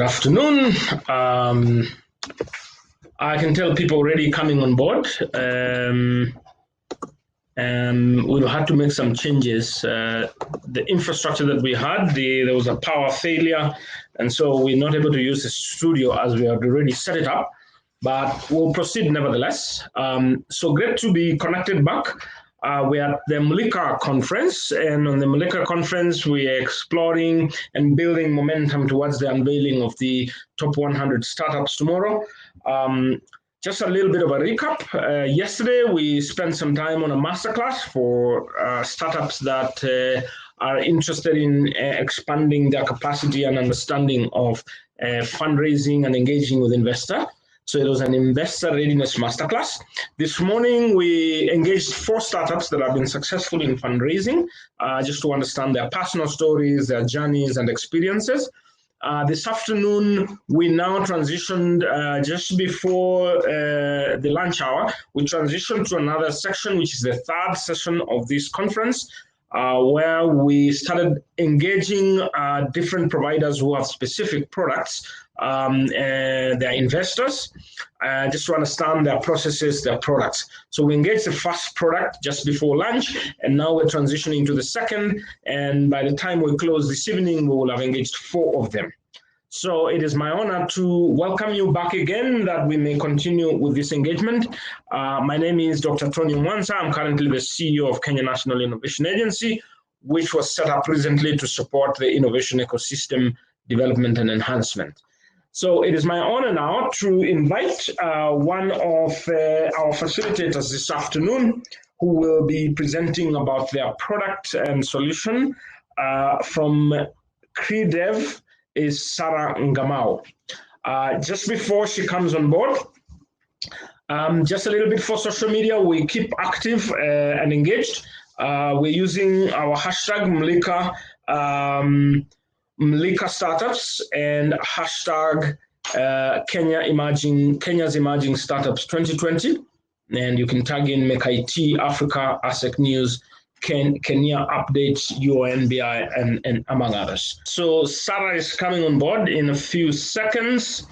Good afternoon. I can tell people already coming on board. We've had to make some changes. The infrastructure that we had, there was a power failure, and so we're not able to use the studio as we had already set it up, but we'll proceed nevertheless. So great to be connected back. We're at the Mlika conference, and on the Mlika conference, we are exploring and building momentum towards the unveiling of the top 100 startups tomorrow. Just a little bit of a recap. Yesterday, we spent some time on a masterclass for startups that are interested in expanding their capacity and understanding of fundraising and engaging with investors. So it was an investor readiness masterclass. This morning, we engaged 4 startups that have been successful in fundraising, just to understand their personal stories, their journeys, and experiences. This afternoon, we now transitioned just before the lunch hour. We transitioned to another section, which is the 3rd session of this conference, where we started engaging different providers who have specific products, their investors, just to understand their processes, their products. So we engaged the first product just before lunch, and now we're transitioning to the second. And by the time we close this evening, we will have engaged 4 of them. So it is my honor to welcome you back again, that we may continue with this engagement. My name is Dr. Tony Mwanza. I'm currently the CEO of Kenya National Innovation Agency, which was set up recently to support the innovation ecosystem development and enhancement. So it is my honor now to invite one of our facilitators this afternoon, who will be presenting about their product and solution from CreDev, is Sarah Ngamau. Just before she comes on board, just a little bit for social media, we keep active and engaged. We're using our hashtag Mlika Startups and hashtag Kenya's Emerging Startups 2020. And you can tag in Make IT, Africa, ASEC News, Kenya Updates, UNBI, and among others. So Sarah is coming on board in a few seconds.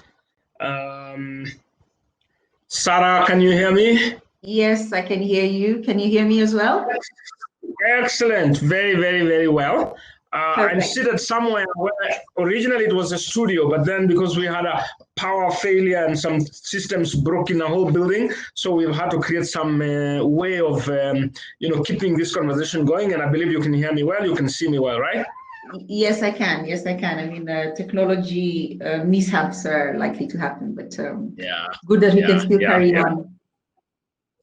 Sarah, can you hear me? Yes, I can hear you. Can you hear me as well? Excellent. Very, very, very well. I'm seated somewhere where originally it was a studio, but then because we had a power failure and some systems broke in the whole building, so we've had to create some way of keeping this conversation going. And I believe you can hear me well. You can see me well, right? Yes, I can. Yes, I can. I mean, technology mishaps are likely to happen, but good that we can still carry on.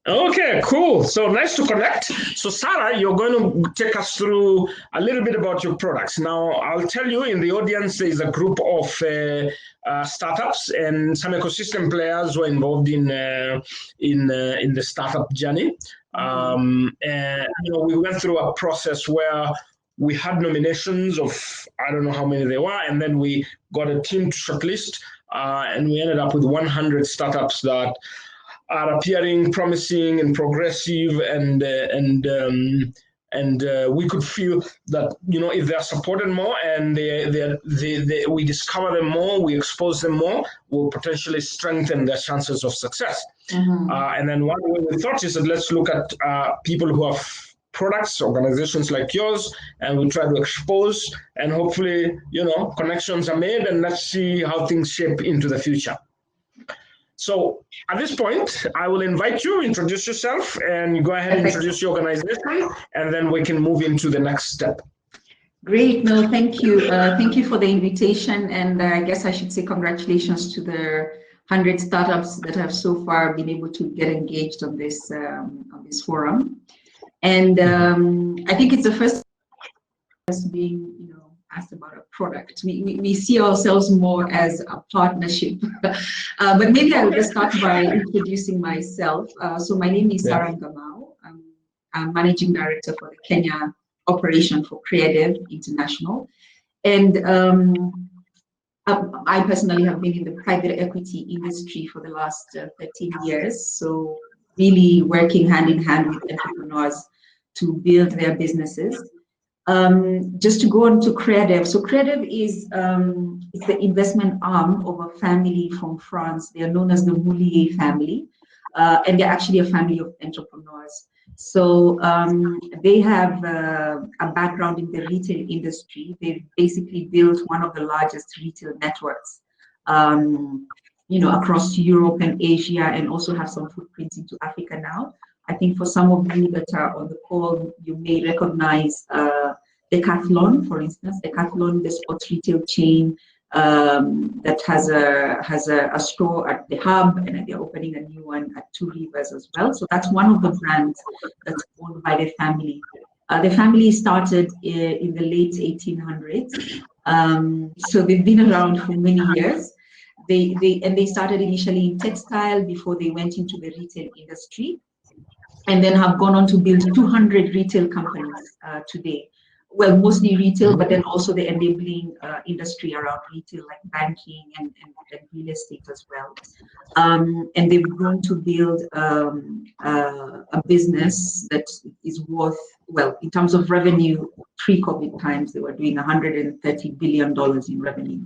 Okay, cool. So nice to connect. So Sarah, you're going to take us through a little bit about your products. Now, I'll tell you, in the audience, there is a group of startups and some ecosystem players who are involved in the startup journey. And we went through a process where we had nominations of, I don't know how many there were, and then we got a team to shortlist, and we ended up with 100 startups that are appearing promising and progressive, and we could feel that if they are supported more and we discover them more, we expose them more, will potentially strengthen their chances of success. And then one way we thought is that let's look at people who have products, organizations like yours, and we try to expose, and hopefully connections are made, and let's see how things shape into the future. So at this point, I will invite you, introduce yourself, and go ahead and introduce your organization, and then we can move into the next step. Great. No, thank you. Thank you for the invitation. And I guess I should say congratulations to the 100 startups that have so far been able to get engaged on this forum. And I think it's the first as being, asked about a product. We see ourselves more as a partnership. But maybe I will just start by introducing myself. So my name is Sarah Ngamau. I'm Managing Director for the Kenya operation for CreDev International. And I personally have been in the private equity industry for the last 13 years. So really working hand in hand with entrepreneurs to build their businesses. Just to go on to Creative. So Creative is it's the investment arm of a family from France. They are known as the Moulier family, and they're actually a family of entrepreneurs. So they have a background in the retail industry. They've basically built one of the largest retail networks, across Europe and Asia, and also have some footprints into Africa now. I think for some of you that are on the call, you may recognize Decathlon, for instance. Decathlon, the sports retail chain that has a store at the hub, and they're opening a new one at Two Rivers as well. So that's one of the brands that's owned by the family. The family started in the late 1800s, so they've been around for many years. They started initially in textile before they went into the retail industry, and then have gone on to build 200 retail companies today. Well, mostly retail, but then also the enabling industry around retail, like banking and real estate as well. And they've grown to build a business that is worth, well, in terms of revenue, pre-COVID times, they were doing $130 billion in revenue.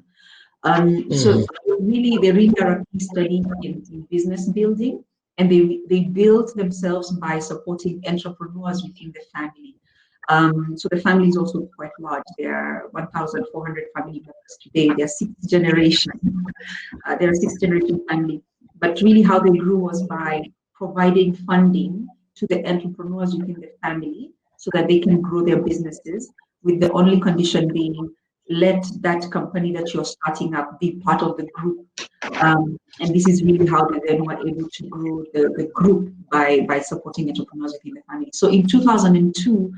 So they really are a case study in business building, and they built themselves by supporting entrepreneurs within the family. So the family is also quite large. There are 1,400 family members today. They're sixth generation. They're a sixth generation family. But really how they grew was by providing funding to the entrepreneurs within the family so that they can grow their businesses, with the only condition being, let that company that you're starting up be part of the group. And this is really how they then were able to grow the group by supporting entrepreneurs within the family. So in 2002,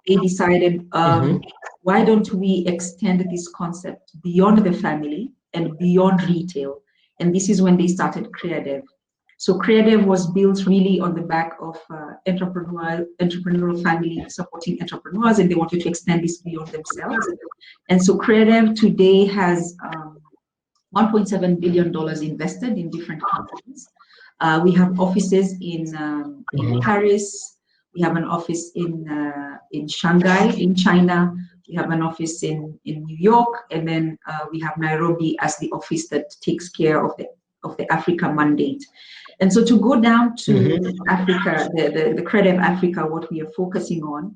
they decided, why don't we extend this concept beyond the family and beyond retail? And this is when they started Creative. So Creative was built really on the back of entrepreneurial family supporting entrepreneurs, and they wanted to extend this beyond themselves. And so Creative today has $1.7 billion invested in different companies. We have offices in Paris. We have an office in Shanghai, in China. We have an office in New York, and then we have Nairobi as the office that takes care of the Africa mandate. And so to go down to Africa, the Creative Africa, what we are focusing on.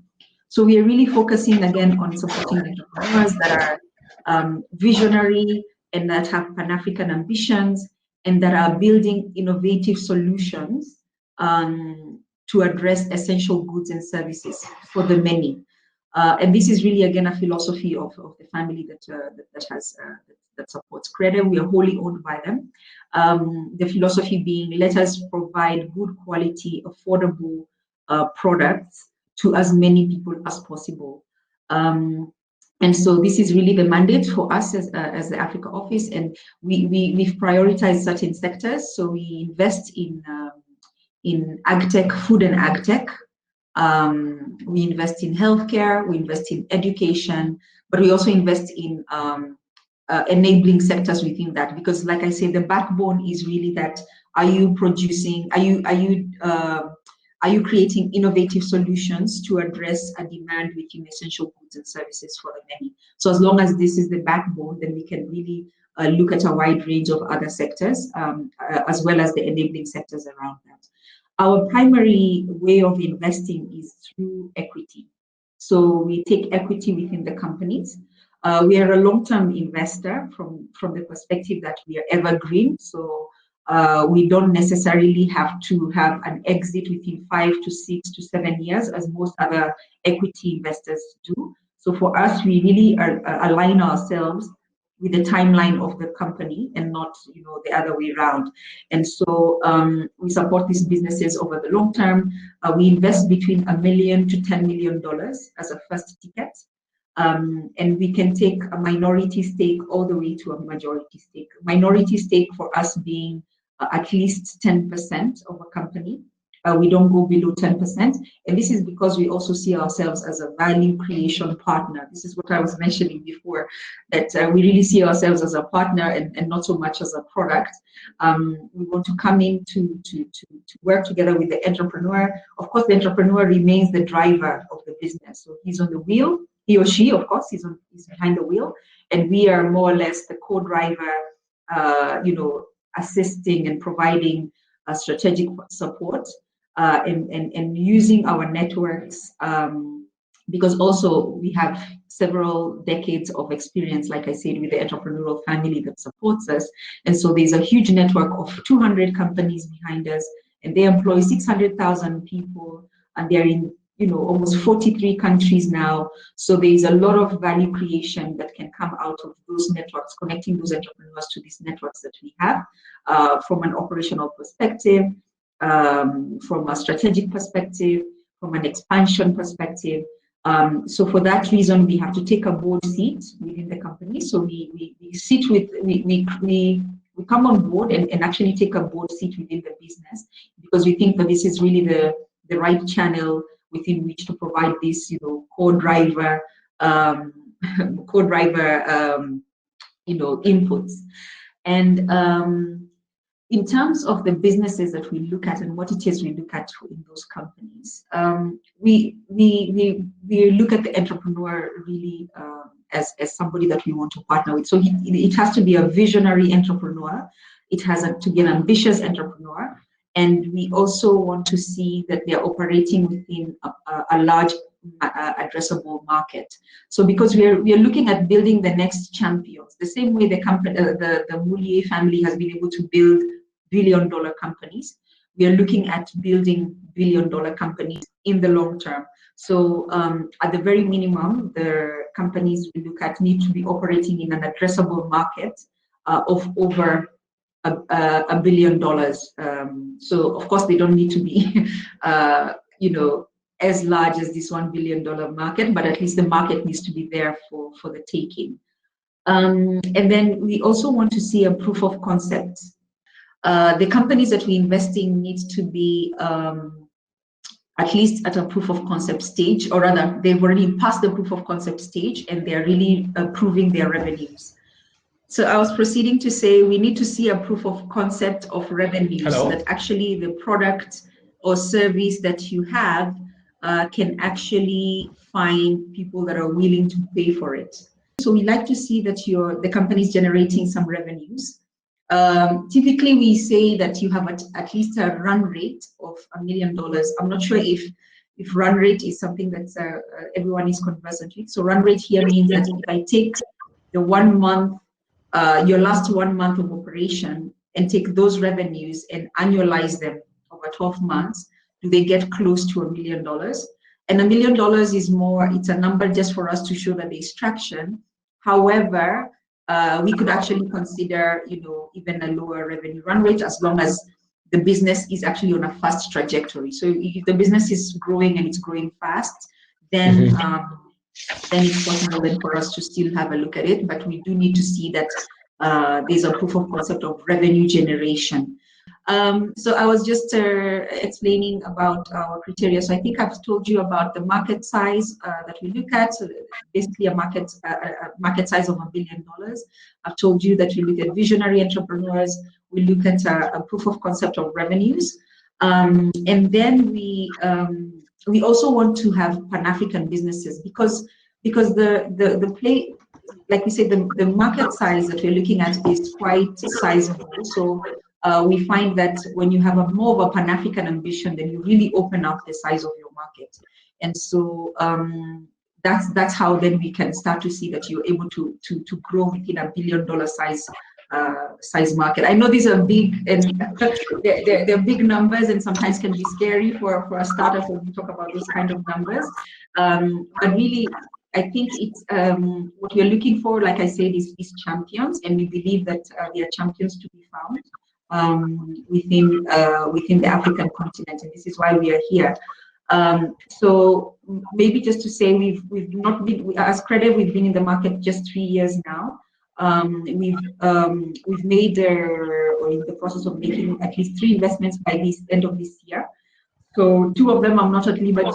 So we are really focusing again on supporting entrepreneurs that are visionary and that have Pan-African ambitions and that are building innovative solutions to address essential goods and services for the many. And this is really, again, a philosophy of the family that supports Creative. We are wholly owned by them. The philosophy being, let us provide good quality, affordable products to as many people as possible. And so this is really the mandate for us as the Africa office, and we've prioritized certain sectors. So we invest in agtech, food and agtech. We invest in healthcare, we invest in education, but we also invest in enabling sectors within that, because like I say, the backbone is really that, are you producing, are you creating innovative solutions to address a demand within essential goods and services for the many? So as long as this is the backbone, then we can really look at a wide range of other sectors, as well as the enabling sectors around that. Our primary way of investing is through equity. So we take equity within the companies. We are a long-term investor from the perspective that we are evergreen. So we don't necessarily have to have an exit within 5 to 6 to 7 years, as most other equity investors do. So for us, we really align ourselves with the timeline of the company and not, the other way around. And so we support these businesses over the long term. We invest between $1 million to $10 million as a first ticket. And we can take a minority stake all the way to a majority stake. Minority stake for us being at least 10% of a company. We don't go below 10%. And this is because we also see ourselves as a value creation partner. This is what I was mentioning before, that we really see ourselves as a partner and not so much as a product. We want to come in to work together with the entrepreneur. Of course, the entrepreneur remains the driver of the business. So he's on the wheel. he or she, of course, is behind the wheel, and we are more or less the co-driver, assisting and providing strategic support, and using our networks, because also we have several decades of experience, like I said, with the entrepreneurial family that supports us. And so there's a huge network of 200 companies behind us, and they employ 600,000 people, and they're in almost 43 countries now. So there's a lot of value creation that can come out of those networks, connecting those entrepreneurs to these networks that we have, from an operational perspective, from a strategic perspective, from an expansion perspective. So for that reason, we have to take a board seat within the company. So we sit with, we come on board and actually take a board seat within the business, because we think that this is really the right channel within which to provide this, co-driver, inputs. And in terms of the businesses that we look at and what it is we look at in those companies, we look at the entrepreneur really as somebody that we want to partner with. So it has to be a visionary entrepreneur. It has to be an ambitious entrepreneur. And we also want to see that they're operating within a large addressable market. So because we are looking at building the next champions, the same way the company, the Moulier family has been able to build billion-dollar companies, we are looking at building billion-dollar companies in the long term. So at the very minimum, the companies we look at need to be operating in an addressable market of over $1 billion. So of course they don't need to be, as large as this $1 billion market, but at least the market needs to be there for the taking. And then we also want to see a proof of concept. The companies that we invest in need to be at least at a proof of concept stage, or rather they've already passed the proof of concept stage and they're really proving their revenues. So I was proceeding to say we need to see a proof of concept of revenue, so that actually the product or service that you have can actually find people that are willing to pay for it. So we like to see that the company is generating some revenues. Typically, we say that you have at least a run rate of $1 million. I'm not sure if run rate is something that everyone is conversant with. So run rate here means that if I take the 1 month, your last 1 month of operation, and take those revenues and annualize them over 12 months, do they get close to $1 million? And $1 million is more, it's a number just for us to show that there's traction. However, we could actually consider, even a lower revenue run rate, as long as the business is actually on a fast trajectory. So if the business is growing and it's growing fast, then then it's possible then for us to still have a look at it. But we do need to see that there's a proof of concept of revenue generation. So I was just explaining about our criteria. So I think I've told you about the market size that we look at. So basically a market size of $1 billion. I've told you that we look at visionary entrepreneurs. We look at a proof of concept of revenues. And then we also want to have Pan-African businesses, because the play, like we said, the market size that we're looking at is quite sizable. So we find that when you have more of a Pan-African ambition, then you really open up the size of your market. And so that's how then we can start to see that you're able to grow within $1 billion size market. I know these are big, and they're big numbers, and sometimes can be scary for a startup when we talk about those kind of numbers. But really, I think it's what we're looking for, like I said, is champions, and we believe that there are champions to be found within the African continent, and this is why we are here. So maybe just to say, we've not been, as Credit, we've been in the market just 3 years now. We've made or in the process of making at least 3 investments by the end of this year. So 2 of them I'm not at liberty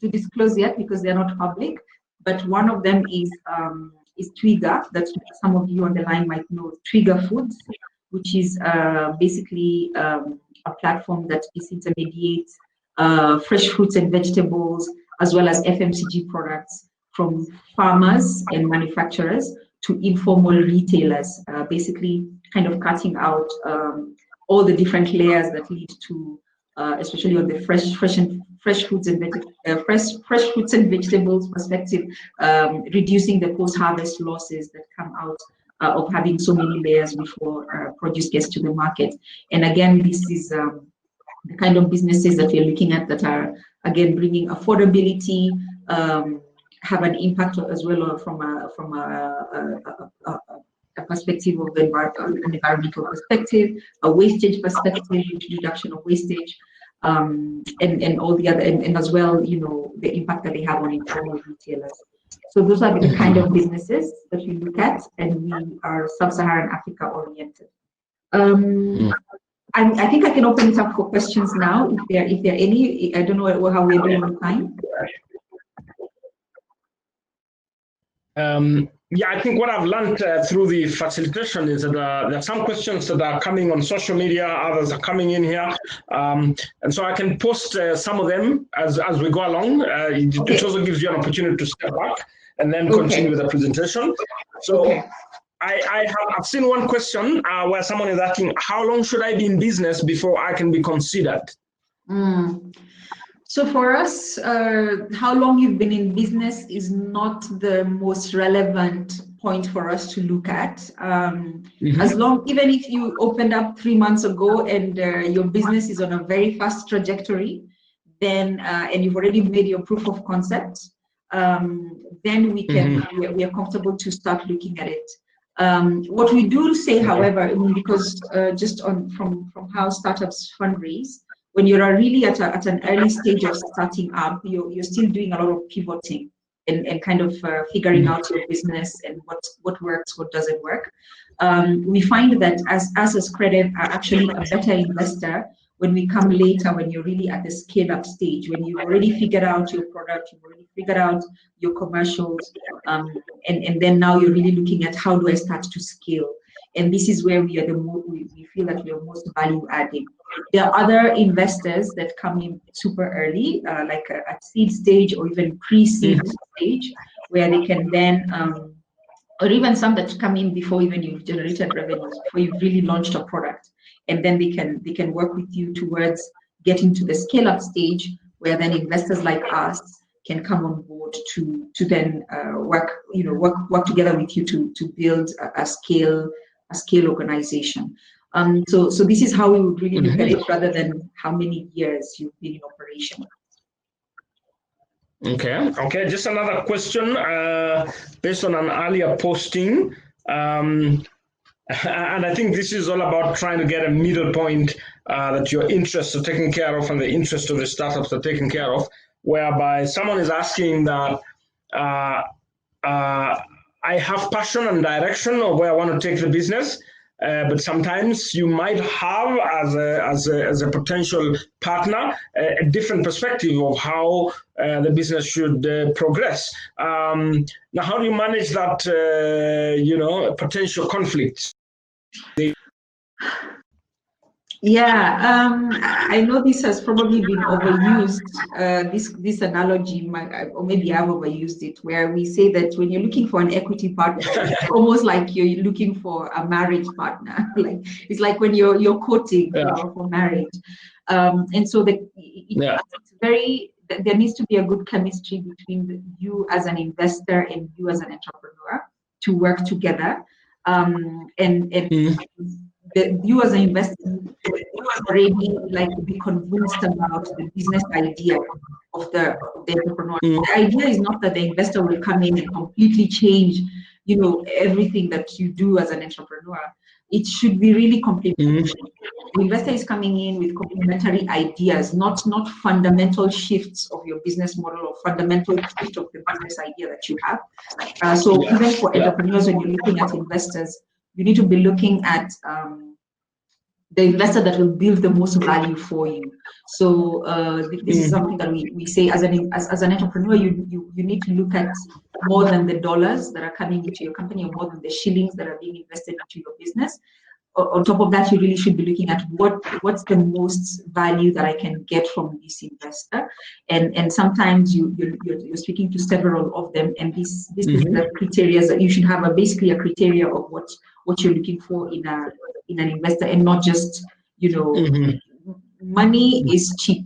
to disclose yet because they're not public. But one of them is Twiga, that some of you on the line might know. Twiga Foods, which is basically a platform that disintermediates fresh fruits and vegetables, as well as FMCG products from farmers and manufacturers to informal retailers, basically kind of cutting out all the different layers that lead to, especially on the fresh fruits and vegetables perspective, reducing the post-harvest losses that come out of having so many layers before produce gets to the market. And again, this is the kind of businesses that we're looking at that are, again, bringing affordability, have an impact as well from a perspective of an environmental perspective, a wastage perspective, reduction of wastage, and all the other, and as well, you know, the impact that they have on informal retailers. So those are the kind of businesses that we look at, and we are sub-Saharan Africa oriented. I think I can open it up for questions now, if there are any. I don't know how we're doing on time. Yeah, I think what I've learned through the facilitation is that there are some questions that are coming on social media, others are coming in here. And so I can post some of them as we go along. It also gives you an opportunity to step back and then continue with the presentation. So I've seen one question where someone is asking, how long should I be in business before I can be considered? So for us, how long you've been in business is not the most relevant point for us to look at. As long, even if you opened up 3 months ago and your business is on a very fast trajectory, then and you've already made your proof of concept, then we can we are comfortable to start looking at it. What we do say, however, I mean, because just from how startups fundraise, when you're really at an early stage of starting up, you're still doing a lot of pivoting and kind of figuring out your business and what works, what doesn't work. We find that us as Credit are actually a better investor when we come later, when you're really at the scale-up stage, when you've already figured out your product, you've already figured out your commercials, and then now you're really looking at how do I start to scale. And this is where we are we feel that we are most value adding. There are other investors that come in super early, like at seed stage or even pre-seed stage, where they can then, or even some that come in before even you've generated revenues, before you've really launched a product, and then they can work with you towards getting to the scale-up stage, where then investors like us can come on board to then work together with you to build a scale organization. So this is how we would really look at it, rather than how many years you've been in operation. Okay. Just another question based on an earlier posting. And I think this is all about trying to get a middle point that your interests are taken care of and the interests of the startups are taken care of, whereby someone is asking that I have passion and direction of where I want to take the business, but sometimes you might have, as a potential partner, a different perspective of how the business should progress. Now, how do you manage that, potential conflicts? Yeah, I know this has probably been overused, this analogy, or maybe I've overused it, where we say that when you're looking for an equity partner, it's almost like you're looking for a marriage partner. Like it's like when you're courting for marriage, and so it's very. There needs to be a good chemistry between you as an investor and you as an entrepreneur to work together, you as an investor already like to be convinced about the business idea of the entrepreneur. The idea is not that the investor will come in and completely change, everything that you do as an entrepreneur. It should be really complementary. The investor is coming in with complementary ideas, not fundamental shifts of your business model or fundamental shift of the business idea that you have. So even for entrepreneurs, when you're looking at investors, you need to be looking at the investor that will build the most value for you. So this is something that we say as an entrepreneur, you need to look at more than the dollars that are coming into your company, or more than the shillings that are being invested into your business. on top of that, you really should be looking at what's the most value that I can get from this investor, and sometimes you're speaking to several of them, and this is the criteria that you should have basically a criteria of what you're looking for in an investor, and not just money is cheap.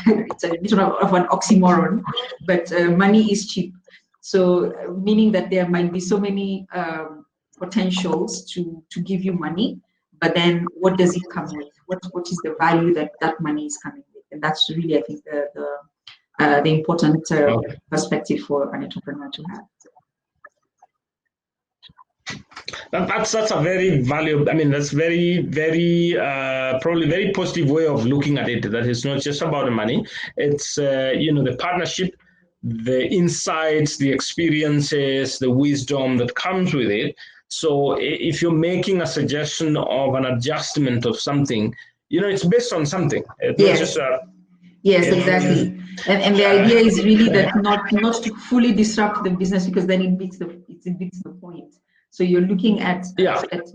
It's a bit of an oxymoron, but money is cheap. So meaning that there might be so many potentials to give you money, but then what does it come with? What is the value that money is coming with? And that's really, I think, the important perspective for an entrepreneur to have. That's a very valuable, I mean, that's very, very, probably very positive way of looking at it, that it's not just about the money. It's, the partnership, the insights, the experiences, the wisdom that comes with it. So if you're making a suggestion of an adjustment of something, it's based on something. It's yes. Not just yes, exactly. And the idea is really that not to fully disrupt the business, because then it beats the point. So you're looking at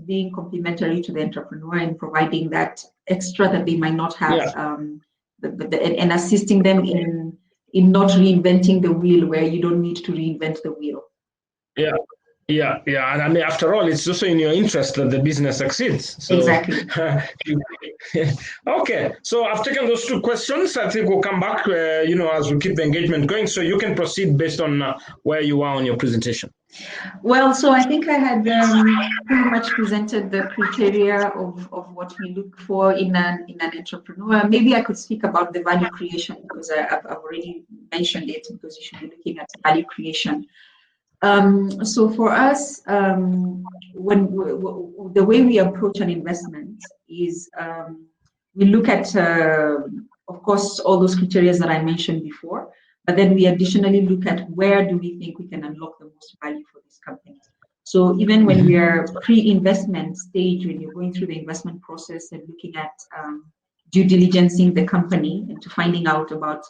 being complementary to the entrepreneur and providing that extra that they might not have, and assisting them in not reinventing the wheel where you don't need to reinvent the wheel. Yeah. And I mean, after all, it's also in your interest that the business succeeds. So, exactly. Okay. So I've taken those two questions. I think we'll come back, as we keep the engagement going. So you can proceed based on where you are on your presentation. Well, so I think I had pretty much presented the criteria of what we look for in an entrepreneur. Maybe I could speak about the value creation, because I've already mentioned it, because you should be looking at value creation. So for us, when the way we approach an investment is we look at, of course, all those criteria that I mentioned before, but then we additionally look at where do we think we can unlock the most value for this company. So even when we are pre-investment stage, when you're going through the investment process and looking at due diligencing the company and to finding out about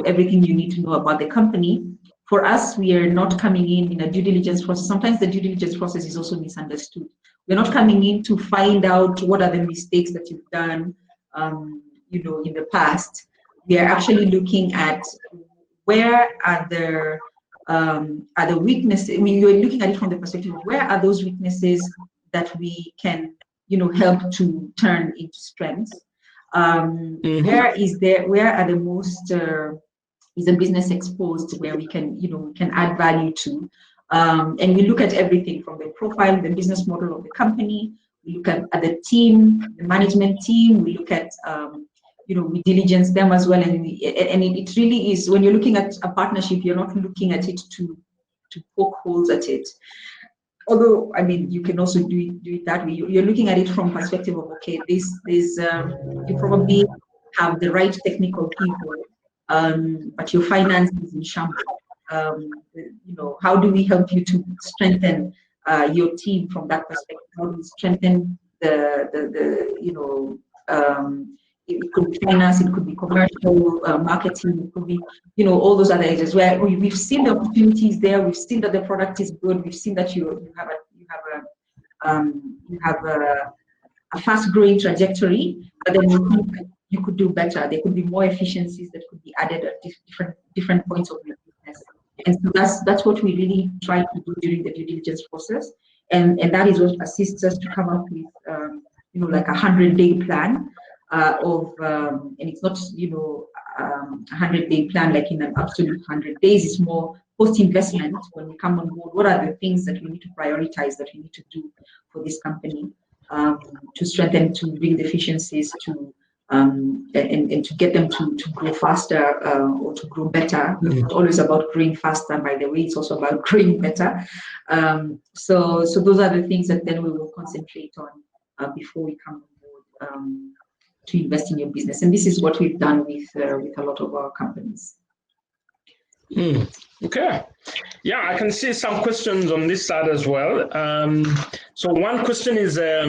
everything you need to know about the company. For us, we are not coming in a due diligence process. Sometimes the due diligence process is also misunderstood. We're not coming in to find out what are the mistakes that you've done, in the past. We are actually looking at where are the weaknesses. I mean, you're looking at it from the perspective of where are those weaknesses that we can, help to turn into strengths. Where are the most is the business exposed where we can add value to, and we look at everything from the profile, the business model of the company. We look at the team, the management team. We look at we diligence them as well, and it really is, when you're looking at a partnership, you're not looking at it to poke holes at it. Although, I mean, you can also do it that way. You're looking at it from perspective of, okay, this you probably have the right technical people, but your finance is in shambles. How do we help you to strengthen your team from that perspective? How do we strengthen it could be finance, it could be commercial, marketing, it could be, all those other areas where we've seen the opportunities there. We've seen that the product is good. We've seen that you have a fast-growing trajectory, but then you could do better. There could be more efficiencies that could be added at different points of your business. And so that's what we really try to do during the due diligence process, and that is what assists us to come up with like a 100-day plan. And it's not 100-day plan like in an absolute 100 days. It's more post-investment. When we come on board, what are the things that we need to prioritize, that we need to do for this company to strengthen, to bring the efficiencies, to and to get them to grow faster or to grow better. It's not always about growing faster, by the way. It's also about growing better. So those are the things that then we will concentrate on before we come on board to invest in your business. And this is what we've done with a lot of our companies. Okay. Yeah, I can see some questions on this side as well. So one question is, let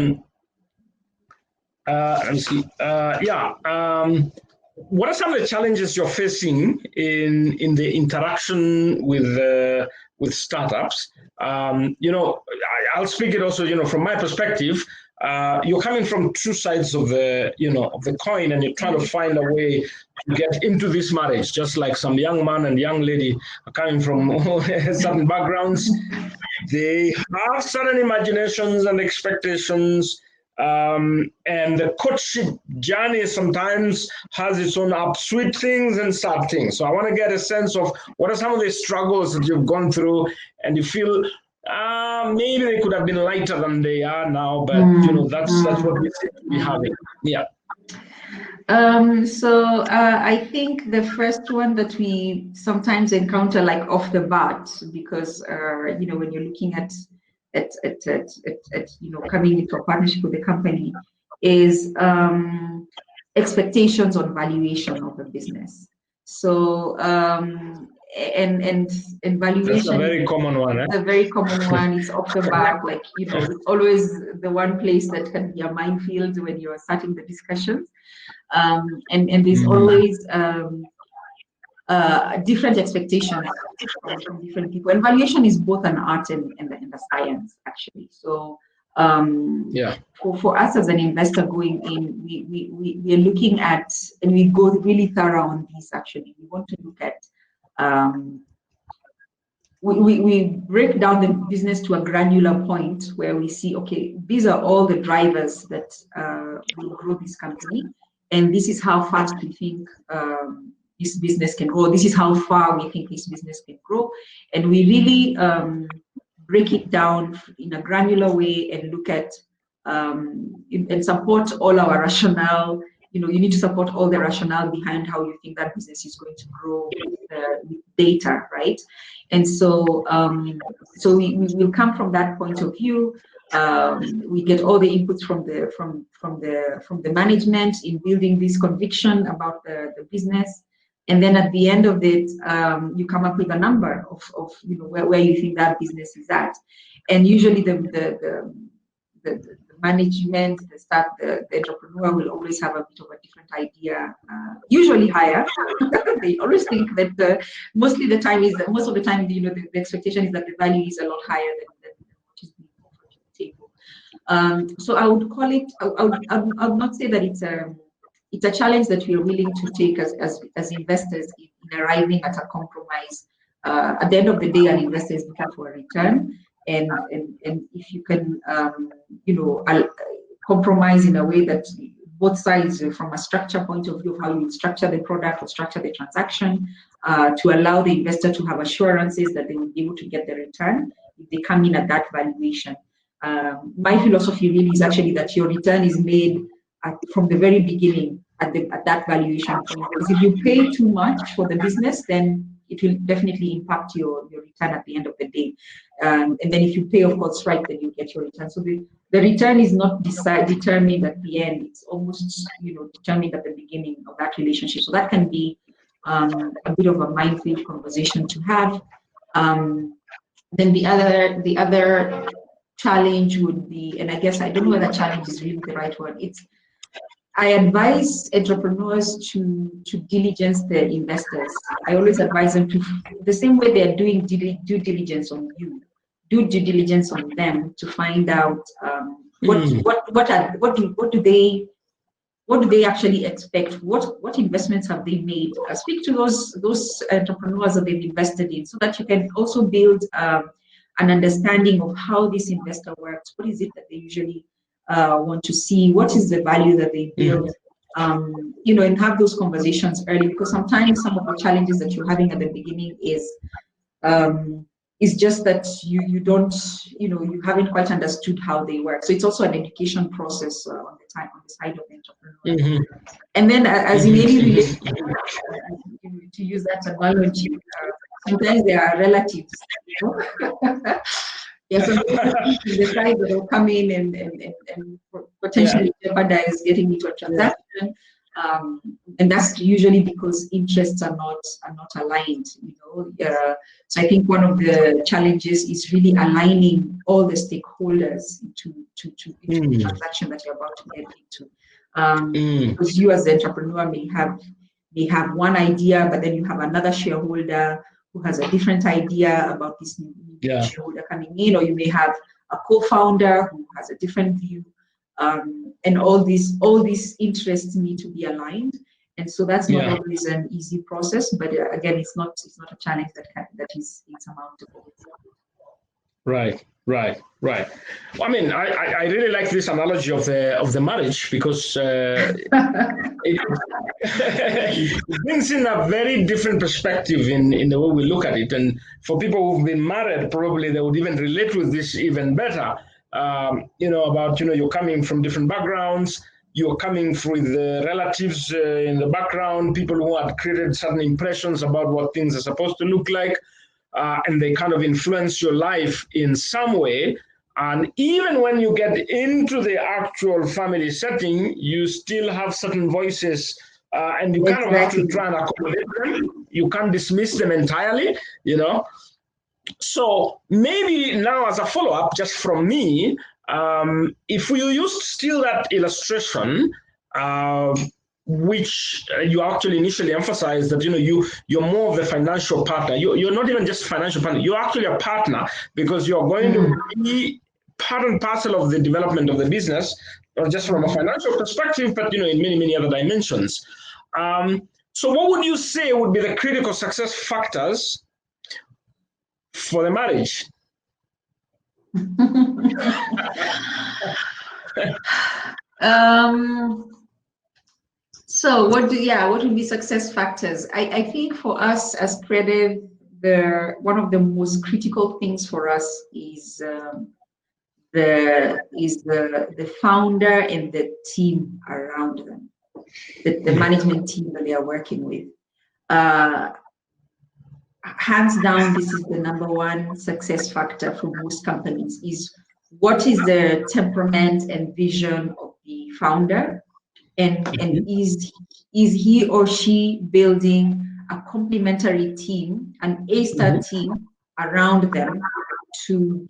me see. What are some of the challenges you're facing in the interaction with startups? I'll speak it also, from my perspective. you're coming from two sides of the of the coin, and you're trying to find a way to get into this marriage. Just like some young man and young lady are coming from certain backgrounds, they have certain imaginations and expectations. And the courtship journey sometimes has its own upsweet things and sad things. So I want to get a sense of what are some of the struggles that you've gone through, and you feel maybe they could have been lighter than they are now, but that's what we seem to be having. Yeah. I think the first one that we sometimes encounter, like off the bat, because when you're looking at coming into a partnership with the company, is expectations on valuation of the business. So and valuation. That's a very common one. It's a very common one. It's off the bat, like it's always the one place that can be a minefield when you're starting the discussions. And there's always different expectations from different people. And valuation is both an art and a science, actually. So for us as an investor going in, we are looking at, and we go really thorough on these. Actually, we want to look at. We break down the business to a granular point where we see, okay, these are all the drivers that will grow this company, and this is how fast we think this business can grow. This is how far we think this business can grow, and we really break it down in a granular way and look at and support all our rationale. You need to support all the rationale behind how you think that business is going to grow with data, right? And so we will come from that point of view. We get all the inputs from the management in building this conviction about the business, and then at the end of it, you come up with a number of where you think that business is at, and usually the management, the entrepreneur will always have a bit of a different idea, usually higher. They always think that most of the time, the expectation is that the value is a lot higher than what is being offered to the table. So I would call it, I would not say that it's a challenge that we are willing to take as investors in arriving at a compromise. At the end of the day, an investor is looking for a return. And if you can, compromise in a way that both sides, from a structure point of view of how you structure the product or structure the transaction, to allow the investor to have assurances that they will be able to get the return if they come in at that valuation. My philosophy really is actually that your return is made from the very beginning at that valuation point. Because if you pay too much for the business, then it will definitely impact your return at the end of the day. And then if you pay, of course, right, then you get your return. So the return is not determined at the end. It's almost determined at the beginning of that relationship. So that can be a bit of a minefield conversation to have. Then the other challenge would be, and I guess I don't know whether challenge is really the right word. I advise entrepreneurs to diligence their investors. I always advise them to, the same way they're doing due diligence on you, do due diligence on them to find out what do they actually expect? What investments have they made? Speak to those entrepreneurs that they've invested in, so that you can also build an understanding of how this investor works. What is it that they usually want to see? What is the value that they build? And have those conversations early, because sometimes some of the challenges that you're having at the beginning is just that you don't, you haven't quite understood how they work. So it's also an education process on the side of the entrepreneur. And then as in any relationship, to use that analogy, sometimes there are relatives. Yes, the side that will come in and potentially jeopardize getting into a transaction, and that's usually because interests are not aligned. So I think one of the challenges is really aligning all the stakeholders into the transaction that you're about to get into. Because you as the entrepreneur may have one idea, but then you have another shareholder who has a different idea about this new shareholder coming in, or you may have a co-founder who has a different view. And all these interests need to be aligned. And so that's not always an easy process, but again, it's not a challenge that is insurmountable. Right. I mean, I really like this analogy of the marriage, because it brings in a very different perspective in the way we look at it. And for people who've been married, probably they would even relate with this even better. About you're coming from different backgrounds. You're coming with the relatives in the background, people who had created certain impressions about what things are supposed to look like. And they kind of influence your life in some way. And even when you get into the actual family setting, you still have certain voices, and you kind of have to try and accommodate them. You can't dismiss them entirely, So maybe now, as a follow-up, just from me, if we use still that illustration, which you actually initially emphasized, that you're more of the financial partner. You're not even just financial partner. You're actually a partner, because you're going to be part and parcel of the development of the business, not just from a financial perspective, but in many other dimensions. So, what would you say would be the critical success factors for the marriage? So what would be success factors? I think for us as Creative, one of the most critical things for us is the founder and the team around them, the management team that they are working with. Hands down, this is the number one success factor for most companies, is what is the temperament and vision of the founder, and is he or she building a complementary team, an A-star team around them to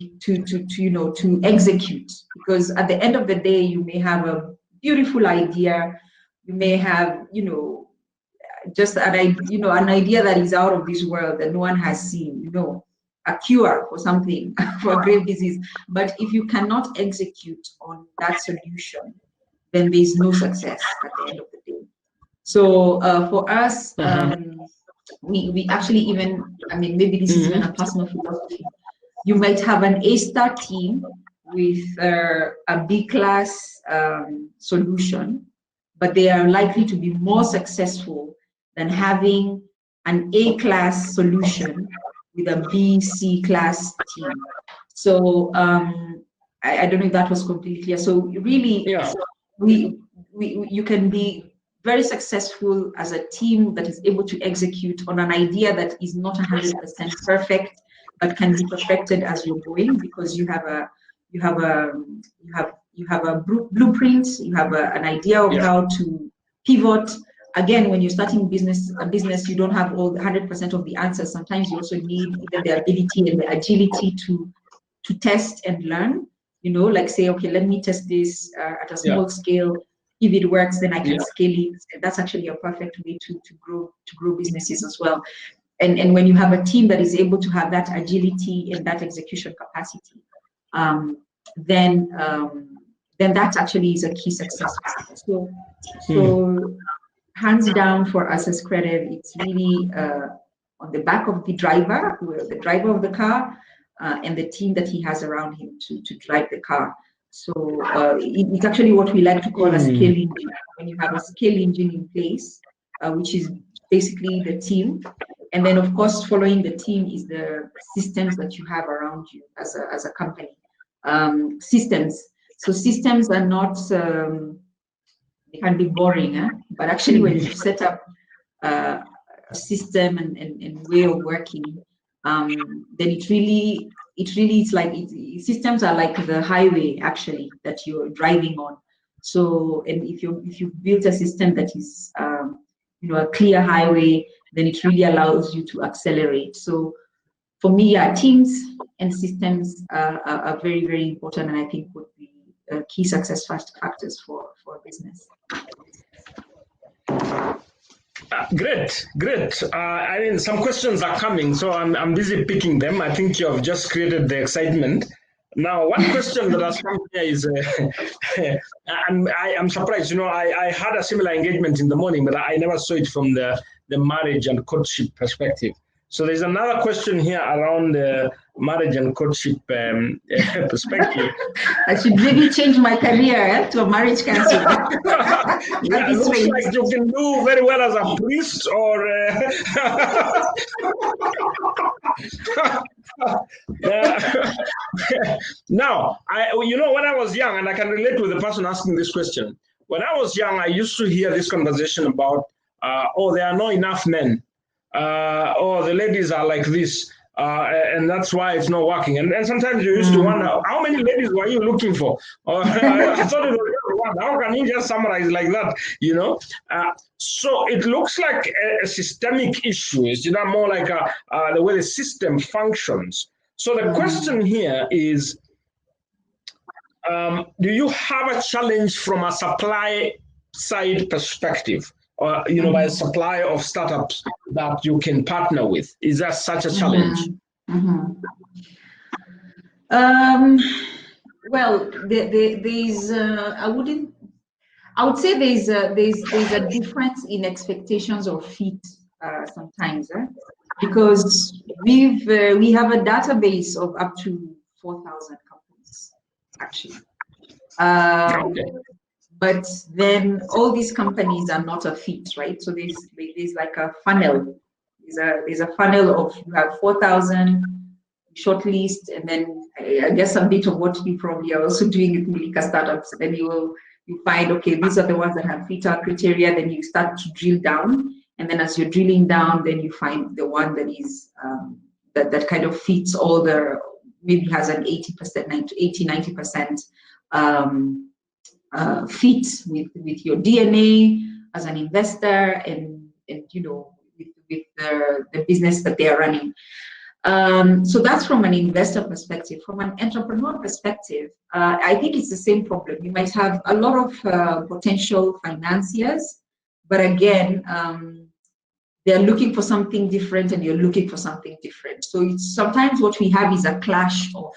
execute. Because at the end of the day, you may have a beautiful idea, you may have just an idea that is out of this world that no one has seen, a cure for something, for a grave disease. But if you cannot execute on that solution, then there's no success at the end of the day. So for us, we actually even, maybe this is even a personal philosophy. You might have an A-star team with a B-class solution, but they are likely to be more successful than having an A-class solution with a B, C-class team. So I don't know if that was completely clear. So really, you can be very successful as a team that is able to execute on an idea that is not 100% perfect, but can be perfected as you're going, because you have a blueprint, you have an idea of how to pivot. Again, when you're starting a business, you don't have all 100% of the answers. Sometimes you also need even the ability and the agility to test and learn. Like say, okay, let me test this at a small scale. If it works, then I can scale it. That's actually a perfect way to grow businesses as well. And when you have a team that is able to have that agility and that execution capacity, then that actually is a key success factor. So hands down for us as Creative, it's really on the back of the driver of the car, and the team that he has around him to drive the car. So it's actually what we like to call a scale engine. When you have a scale engine in place, which is basically the team, and then of course following the team is the systems that you have around you as a company. Systems. So systems are not, they can be boring, but actually when you set up a system and way of working, then it really is like systems are like the highway actually that you're driving on. So, and if you build a system that is a clear highway, then it really allows you to accelerate. So for me, teams and systems are very, very important, and I think would be key success factors for a business. Great. I mean, some questions are coming, so I'm busy picking them. I think you have just created the excitement. Now, one question that has come here is, and I'm surprised, I had a similar engagement in the morning, but I never saw it from the marriage and courtship perspective. So there's another question here around the marriage and courtship perspective. I should maybe change my career to a marriage counselor. Yeah, it looks like you can do very well as a priest or. Now, when I was young, and I can relate with the person asking this question. When I was young, I used to hear this conversation about, oh, there are not enough men. Oh, the ladies are like this. And that's why it's not working. And sometimes you used to wonder, how many ladies were you looking for? I thought it was just one. How can you just summarize like that? So it looks like a systemic issue. It's more like the way the system functions. So the question here is, do you have a challenge from a supply side perspective? Or by a supply of startups that you can partner with? Is there such a challenge? Well, there's I would say there's a difference in expectations of fit sometimes, because we have a database of up to 4,000 companies actually. But then all these companies are not a fit, right? So there's like a funnel. There's a funnel of, you have 4,000 shortlist, and then I guess a bit of what you probably are also doing with Mlika Startups. Then you find, okay, these are the ones that have fit our criteria. Then you start to drill down, and then as you're drilling down, then you find the one that is that kind of fits all the, maybe has an 80%, 80-90%. Fit with your DNA as an investor, and with the business that they are running. So that's from an investor perspective. From an entrepreneur perspective, I think it's the same problem. You might have a lot of potential financiers, but again, they're looking for something different, and you're looking for something different. So sometimes what we have is a clash of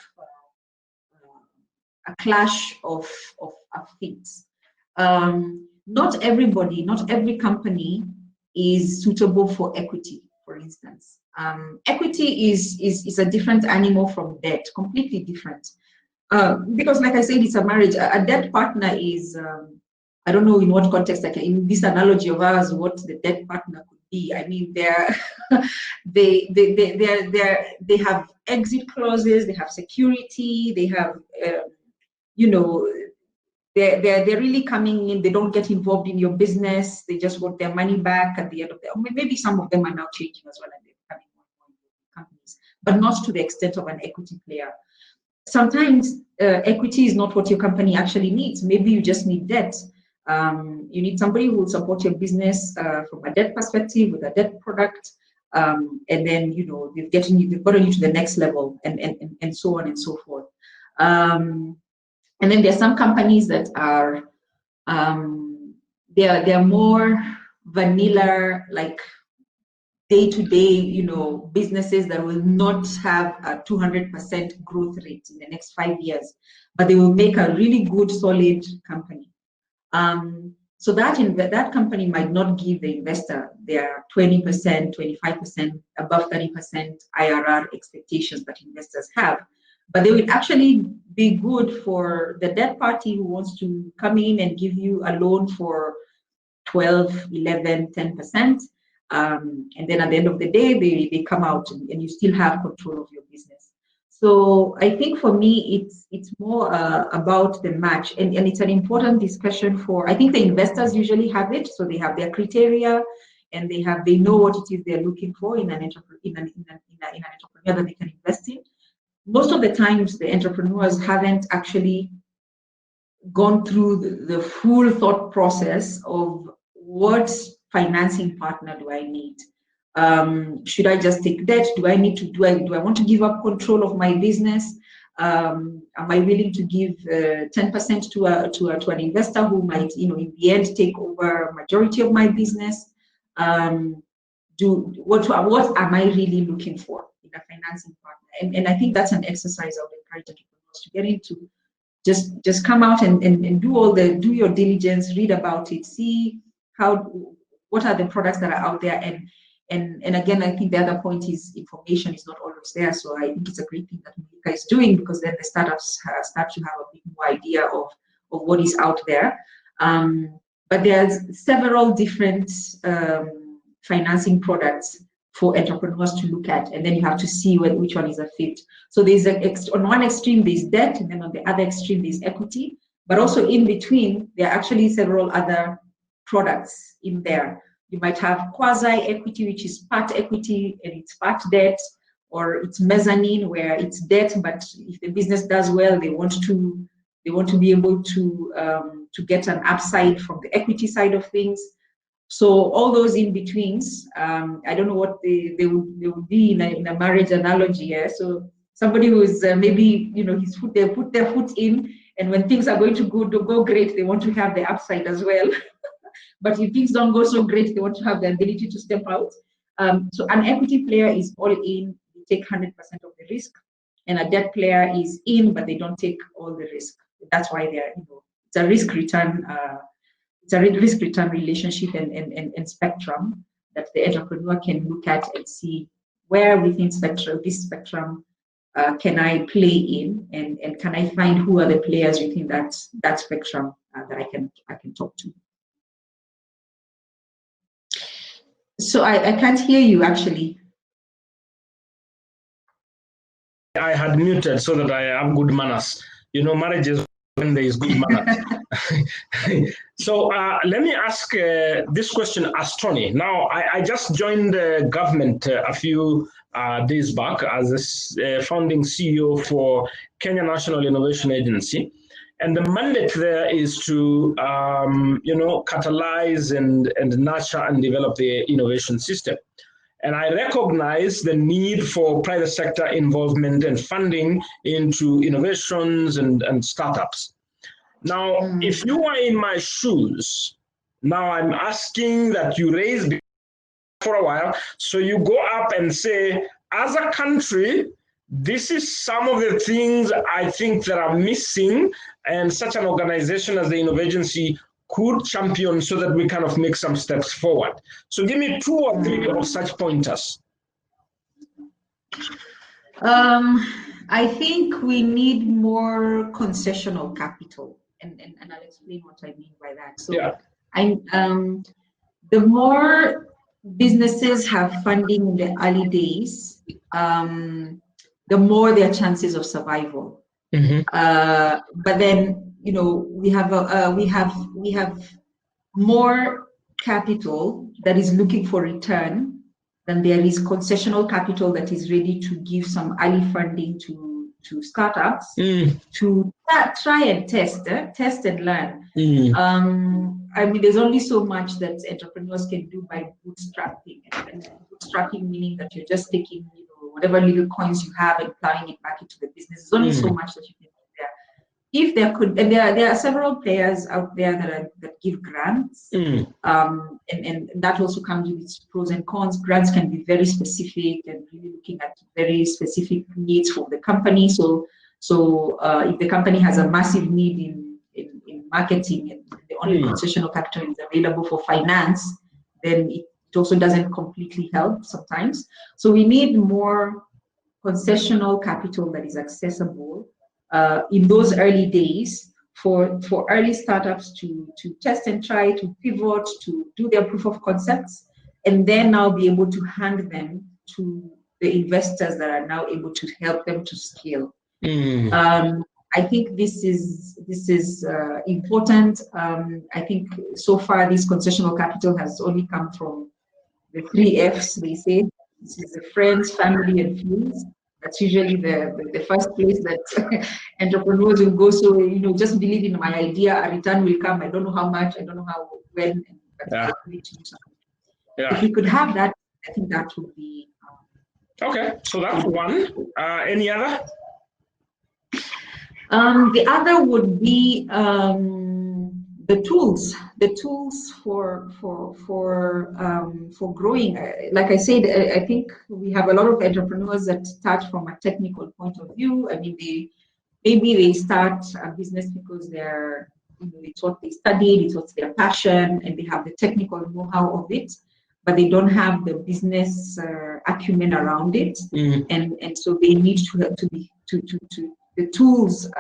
fits. Not everybody, not every company is suitable for equity, for instance. Equity is a different animal from debt, completely different. Because like I said, it's a marriage. A debt partner is, I don't know in what context, like in this analogy of ours, what the debt partner could be. I mean, they have exit clauses, they have security, they have, they're really coming in. They don't get involved in your business. They just want their money back at the end of the. Maybe some of them are now changing as well, and they're becoming more companies, but not to the extent of an equity player. Sometimes equity is not what your company actually needs. Maybe you just need debt. You need somebody who will support your business from a debt perspective with a debt product, and then they've gotten you to the next level, and so on and so forth. And then there are some companies that are they're more vanilla, like day-to-day, businesses that will not have a 200% growth rate in the next 5 years, but they will make a really good, solid company. So that company might not give the investor their 20%, 25%, above 30% IRR expectations that investors have. But they will actually be good for the debt party who wants to come in and give you a loan for 12, 11, 10%. And then at the end of the day, they come out and you still have control of your business. So I think for me, it's more about the match. And it's an important discussion for, I think the investors usually have it. So they have their criteria, and they know what it is they're looking for in an entrepreneur that they can invest in. Most of the times, the entrepreneurs haven't actually gone through the full thought process of what financing partner do I need? Should I just take debt? Do I want to give up control of my business? Am I willing to give 10% to an investor who might, in the end, take over majority of my business? What am I really looking for in a financing partner? And I think that's an exercise I would encourage entrepreneurs entrepreneurs to get into. Just come out and do your diligence, read about it, see what are the products that are out there, and again, I think the other point is information is not always there. So I think it's a great thing that Mlika is doing, because then the startups start to have a bit more idea of what is out there. But there's several different financing products for entrepreneurs to look at, and then you have to see which one is a fit. So there's on one extreme there's debt, and then on the other extreme there's equity, but also in between there are actually several other products in there. You might have quasi-equity, which is part equity and it's part debt, or it's mezzanine, where it's debt, but if the business does well, they want to be able to get an upside from the equity side of things. So all those in betweens, I don't know what they would be in a marriage analogy. Yeah? So somebody who's maybe, they put their foot in, and when things are going to go great, they want to have the upside as well. But if things don't go so great, they want to have the ability to step out. So an equity player is all in, they take 100% of the risk, and a debt player is in, but they don't take all the risk. That's why they're, it's a risk return. It's a risk return relationship and spectrum that the entrepreneur can look at and see where within this spectrum can I play in, and can I find who are the players within that spectrum that I can talk to. So I can't hear you actually. I had muted so that I have good manners. Marriage is when there is good manners. So let me ask this question as Tony. Now, I just joined the government a few days back as a founding CEO for Kenya National Innovation Agency. And the mandate there is to, catalyze and nurture and develop the innovation system. And I recognize the need for private sector involvement and funding into innovations and startups. Now, if you are in my shoes, now I'm asking that you raise for a while, so you go up and say, as a country, this is some of the things I think that are missing, and such an organization as the Innovagency could champion so that we kind of make some steps forward. So give me 2 or 3 of such pointers. I think we need more concessional capital, and I'll explain what I mean by that. So yeah. The more businesses have funding in the early days, the more their chances of survival. Mm-hmm. But then, we have more capital that is looking for return than there is concessional capital that is ready to give some early funding to startups to try and test and learn. There's only so much that entrepreneurs can do by bootstrapping, and bootstrapping meaning that you're just taking whatever little coins you have and plowing it back into the business. There's only so much that you can do there. If there could, and there are several players out there that give grants, and that also comes with its pros and cons. Grants can be very specific and really looking at very specific needs for the company. So if the company has a massive need in marketing, and the only concessional capital is available for finance, then it also doesn't completely help sometimes. So we need more concessional capital that is accessible in those early days for early startups to test and try, to pivot, to do their proof of concepts, and then now be able to hand them to the investors that are now able to help them to scale. I think this is important. I think so far this concessional capital has only come from the 3 Fs, they say. This is the friends, family, and feuds. That's usually the first place that entrepreneurs will go. So, just believe in my idea, a return will come. I don't know how much, I don't know how, when, but I need to do something. If we could have that, I think that would be. Okay, so that's one. Any other? The other would be the tools for growing. Like I said, I think we have a lot of entrepreneurs that start from a technical point of view. maybe they start a business because it's what they studied, it's what's their passion, and they have the technical know-how of it, but they don't have the business acumen around it, and so they need the tools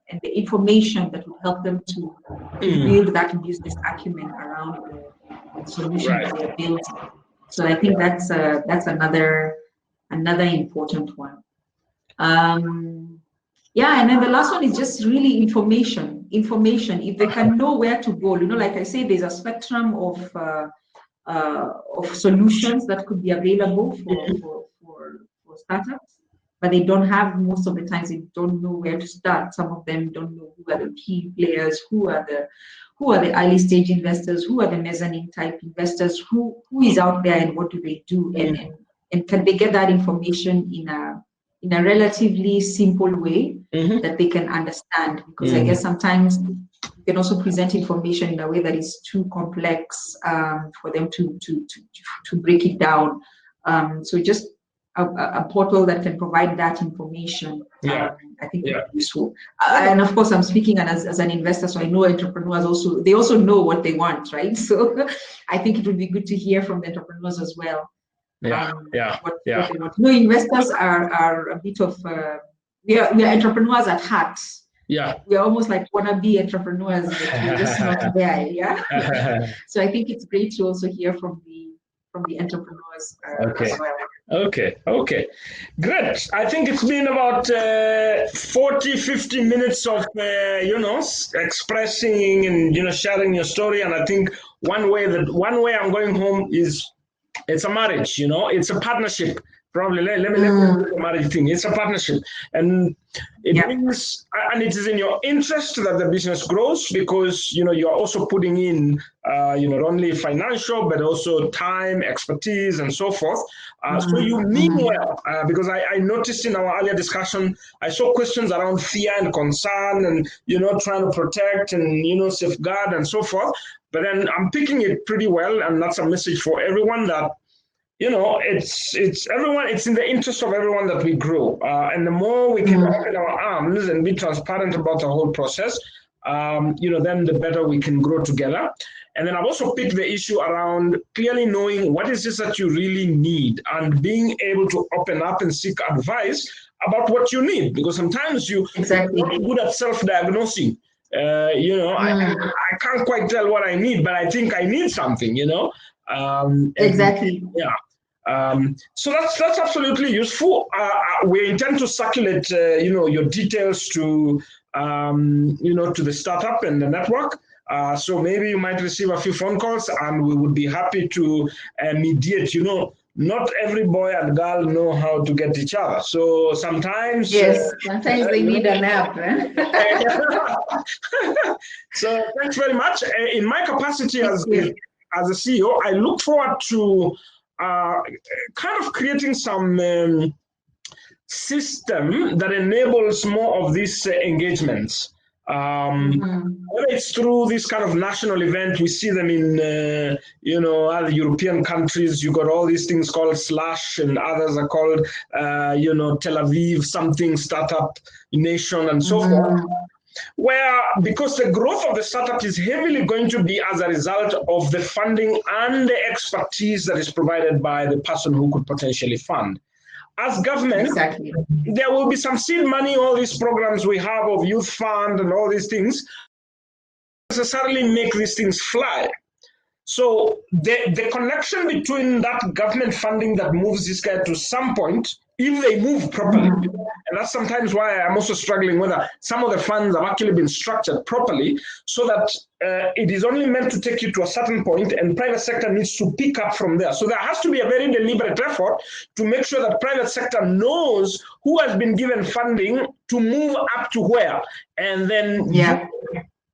and the information that will help them to build that business acumen around the solution that they're building. So I think that's another important one. Yeah, and then the last one is just really information. If they can know where to go, like I say, there's a spectrum of solutions that could be available for startups, but they don't have, most of the times they don't know where to start. Some of them don't know who are the key players, who are the early stage investors, who are the mezzanine type investors, who is out there and what do they do, and can they get that information in a relatively simple way that they can understand? Because I guess sometimes you can also present information in a way that is too complex for them to break it down. So just a portal that can provide that information, I think would be useful. And of course, I'm speaking as an investor, so I know entrepreneurs they also know what they want, right? So I think it would be good to hear from the entrepreneurs as well. What they want. Investors are a bit of we are entrepreneurs at heart. Yeah, we are almost like wannabe entrepreneurs, but we're just not there. So I think it's great to also hear from the entrepreneurs as well. Okay, great. I think it's been about 40-50 minutes of expressing and sharing your story. And I think one way I'm going home is it's a marriage. It's a partnership. Probably let me do the marriage thing. It's a partnership, and it means, and it is in your interest that the business grows, because you're also putting in not only financial but also time, expertise, and so forth. So you mean well, because I noticed in our earlier discussion, I saw questions around fear and concern, and trying to protect and safeguard and so forth. But then I'm picking it pretty well, and that's a message for everyone that. It's everyone. It's in the interest of everyone that we grow, and the more we can open our arms and be transparent about the whole process, then the better we can grow together. And then I've also picked the issue around clearly knowing what is this that you really need, and being able to open up and seek advice about what you need, because sometimes you're not good at self-diagnosing. I can't quite tell what I need, but I think I need something. Exactly. So that's absolutely useful. We intend to circulate, your details to, to the startup and the network. So maybe you might receive a few phone calls, and we would be happy to mediate. Not every boy and girl know how to get each other. So sometimes, sometimes they need an app. So thanks very much. In my capacity as a CEO, I look forward to kind of creating some system that enables more of these engagements. Whether it's through this kind of national event, we see them in other European countries. You got all these things called Slash, and others are called Tel Aviv something startup nation and so forth. Where, because the growth of the startup is heavily going to be as a result of the funding and the expertise that is provided by the person who could potentially fund. As government, there will be some seed money, all these programs we have of youth fund and all these things, necessarily make these things fly. So the connection between that government funding that moves this guy to some point, if they move properly, and that's sometimes why I'm also struggling whether some of the funds have actually been structured properly, so that it is only meant to take you to a certain point, and private sector needs to pick up from there. So there has to be a very deliberate effort to make sure that private sector knows who has been given funding to move up to where, and then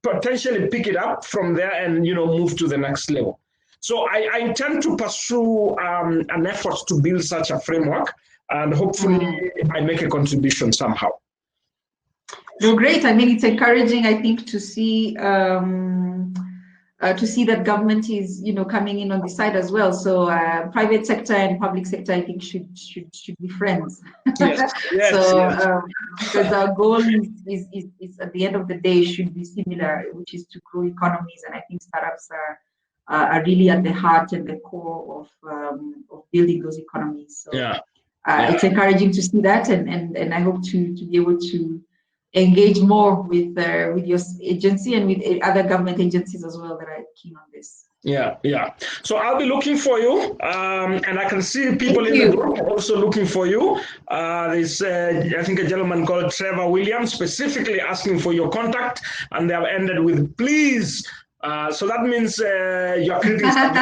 potentially pick it up from there and move to the next level. So I intend to pursue an effort to build such a framework, and hopefully I make a contribution somehow. No, great. I mean, it's encouraging, I think, to see to see that government is, coming in on the side as well. So private sector and public sector, I think, should be friends. Yes, yes, So yes. because our goal is at the end of the day should be similar, which is to grow economies, and I think startups are really at the heart and the core of building those economies. So Yeah. it's encouraging to see that, and I hope to be able to engage more with your agency and with other government agencies as well that are keen on this. Yeah, yeah. So I'll be looking for you, and I can see people Thank in the you. group also looking for you. There's, I think, a gentleman called Trevor Williams specifically asking for your contact, and they have ended with please. So that means you're creating some.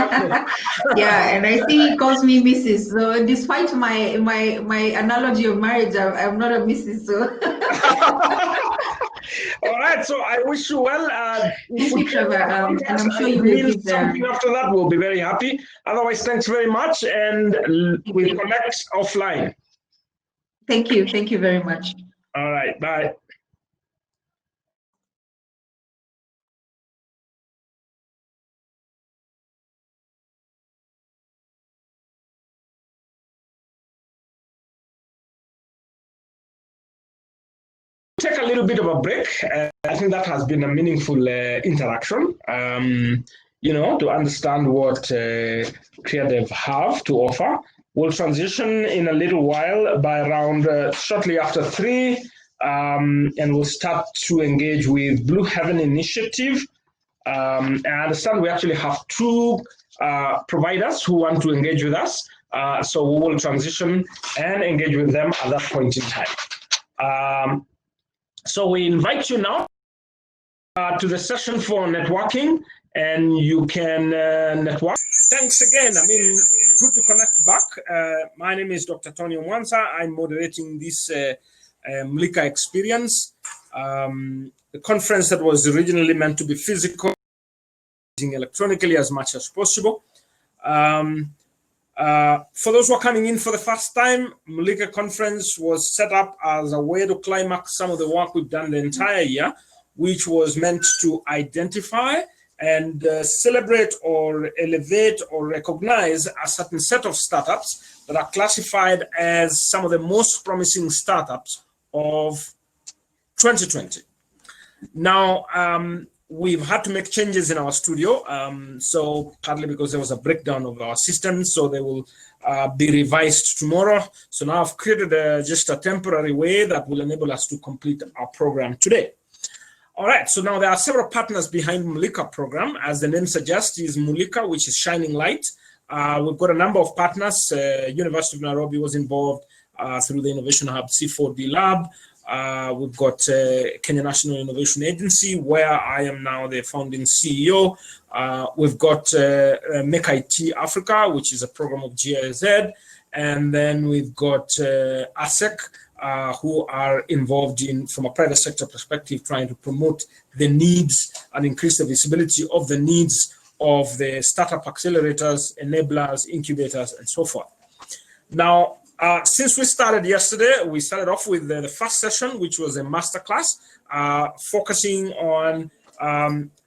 Yeah, and I see he calls me Mrs. So despite my analogy of marriage, I'm not a Mrs. So. All right, so I wish you well. Thank you, Trevor, and I'm sure you will give something after that. We'll be very happy. Otherwise, thanks very much, and we'll connect offline. Thank you. Thank you very much. All right, bye. Take a little bit of a break. I think that has been a meaningful interaction, to understand what Creative have to offer. We'll transition in a little while by around shortly after 3, and we'll start to engage with Blue Heaven Initiative. I understand we actually have 2 providers who want to engage with us, so we will transition and engage with them at that point in time. So we invite you now to the session for networking, and you can network. Thanks again. I mean, good to connect back. My name is Dr. Tony Mwanza. I'm moderating this Mlika experience, the conference that was originally meant to be physical, electronically as much as possible. For those who are coming in for the first time, Mlika Conference was set up as a way to climax some of the work we've done the entire year, which was meant to identify and celebrate or elevate or recognize a certain set of startups that are classified as some of the most promising startups of 2020. Now, we've had to make changes in our studio, so partly because there was a breakdown of our systems, so they will be revised tomorrow. So now I've created just a temporary way that will enable us to complete our program today. All right, so now there are several partners behind Mlika program. As the name suggests, is Mlika, which is shining light. We've got a number of partners. University of Nairobi was involved through the Innovation Hub C4D Lab. We've got Kenya National Innovation Agency, where I am now the founding CEO. We've got Make IT Africa, which is a program of GIZ. And then we've got ASEC, who are involved in, from a private sector perspective, trying to promote the needs and increase the visibility of the needs of the startup accelerators, enablers, incubators, and so forth. Now, since we started yesterday, we started off with the first session, which was a masterclass, focusing on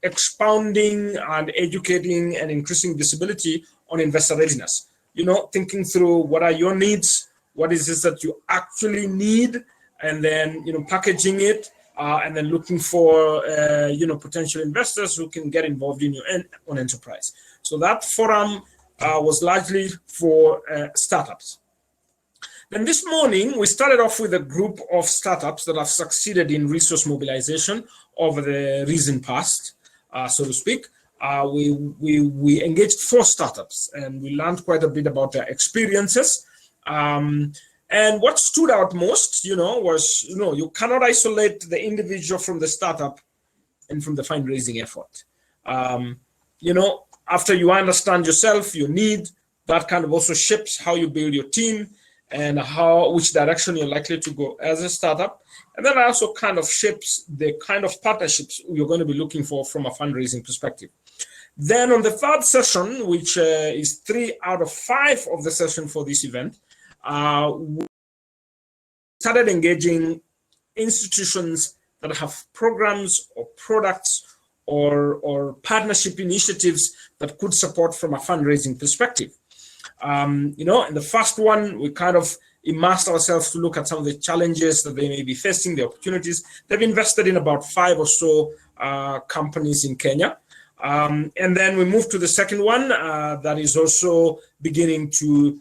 expounding and educating and increasing visibility on investor readiness. Thinking through what are your needs, what is this that you actually need, and then packaging it, and then looking for potential investors who can get involved in your own enterprise. So that forum was largely for startups. Then this morning, we started off with a group of startups that have succeeded in resource mobilization over the recent past, so to speak. We engaged 4 startups, and we learned quite a bit about their experiences. And what stood out most, was, you cannot isolate the individual from the startup and from the fundraising effort. After you understand yourself, your need, that kind of also shapes how you build your team and which direction you're likely to go as a startup. And then also kind of shapes the kind of partnerships you're going to be looking for from a fundraising perspective. Then on the 3rd session, which is 3 out of 5 of the session for this event, we started engaging institutions that have programs or products or partnership initiatives that could support from a fundraising perspective. In the first one, we kind of immersed ourselves to look at some of the challenges that they may be facing, the opportunities. They've invested in about 5 or so companies in Kenya. And then we moved to the second one that is also beginning to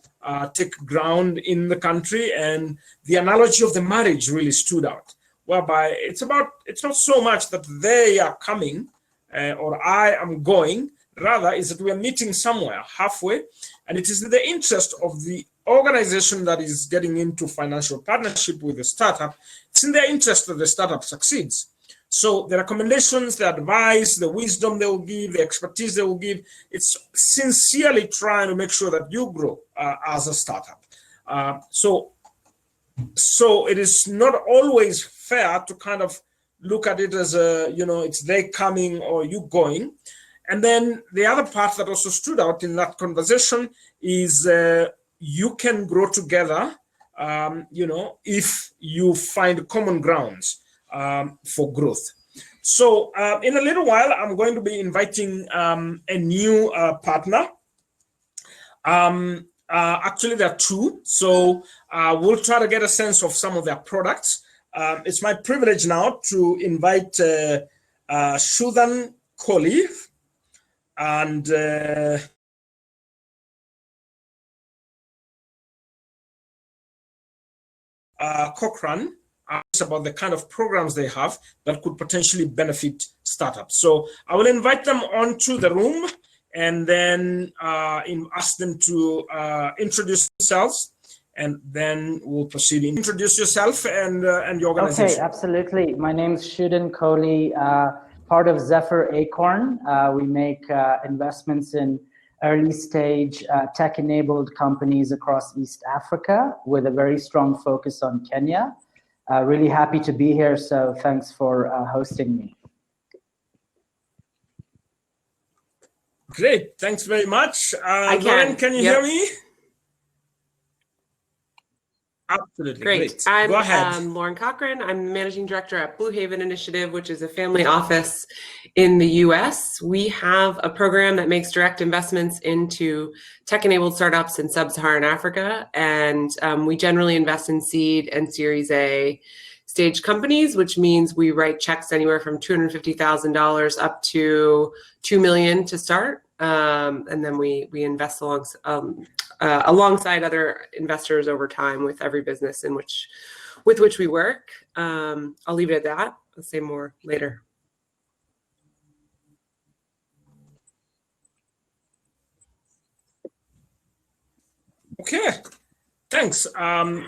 take ground in the country. And the analogy of the marriage really stood out, whereby it's not so much that they are coming or I am going, rather is that we are meeting somewhere halfway, and it is in the interest of the organization that is getting into financial partnership with the startup. It's in their interest that the startup succeeds. So the recommendations, the advice, the wisdom they will give, the expertise they will give, it's sincerely trying to make sure that you grow as a startup. So it is not always fair to kind of look at it as it's they coming or you going. And then the other part that also stood out in that conversation is you can grow together, if you find common grounds for growth. So in a little while, I'm going to be inviting a new partner. Actually, there are 2. So we'll try to get a sense of some of their products. It's my privilege now to invite Shudhan Kohli and Cochrane about the kind of programs they have that could potentially benefit startups. So I will invite them onto the room and then ask them to introduce themselves, and then we'll proceed. Introduce yourself and your organization. Okay, absolutely. My name is Shudhan Kohli, part of Zephyr Acorn. We make investments in early stage tech-enabled companies across East Africa with a very strong focus on Kenya. Really happy to be here, so thanks for hosting me. Great, thanks very much. Lauren, can you hear me? Absolutely. Great. I'm Lauren Cochrane. I'm Managing Director at Blue Haven Initiative, which is a family office in the US. We have a program that makes direct investments into tech-enabled startups in sub-Saharan Africa. And we generally invest in seed and Series A stage companies, which means we write checks anywhere from $250,000 up to $2 million to start. And then we invest alongside other investors over time with every business with which we work. I'll leave it at that. I'll say more later. Okay, thanks.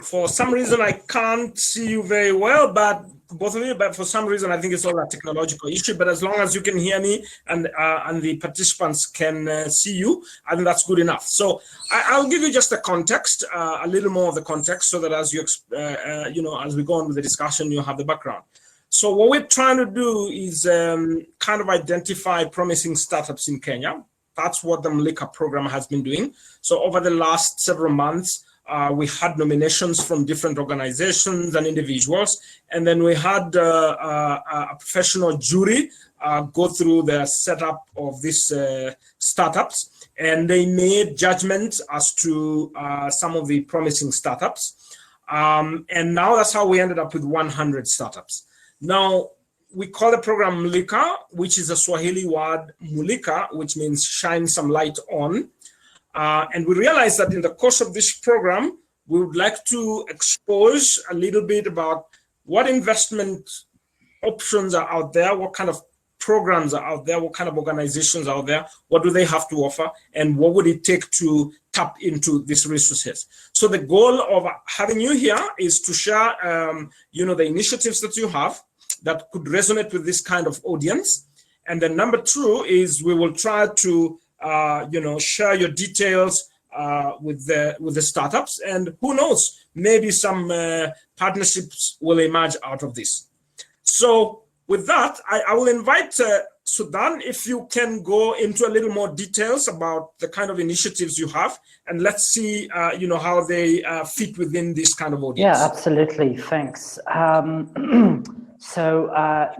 For some reason, I can't see you very well, but both of you, but for some reason, I think it's all a technological issue. But as long as you can hear me and the participants can see you, I think that's good enough. So I'll give you just a context, a little more of the context, so that as you as we go on with the discussion, you have the background. So what we're trying to do is kind of identify promising startups in Kenya. That's what the Mlika program has been doing. So over the last several months, we had nominations from different organizations and individuals, and then we had a professional jury go through the setup of these startups, and they made judgments as to some of the promising startups. And now that's how we ended up with 100 startups. Now, we call the program Mlika, which is a Swahili word, mulika, which means shine some light on. And we realized that in the course of this program, we would like to expose a little bit about what investment options are out there, what kind of programs are out there, what kind of organizations are out there, what do they have to offer, and what would it take to tap into these resources. So the goal of having you here is to share, the initiatives that you have that could resonate with this kind of audience. And then number 2 is we will try to share your details with the startups, and who knows, maybe some partnerships will emerge out of this. So with that, I will invite Shudhan, if you can go into a little more details about the kind of initiatives you have, and let's see, how they fit within this kind of audience. Yeah, absolutely. Thanks. So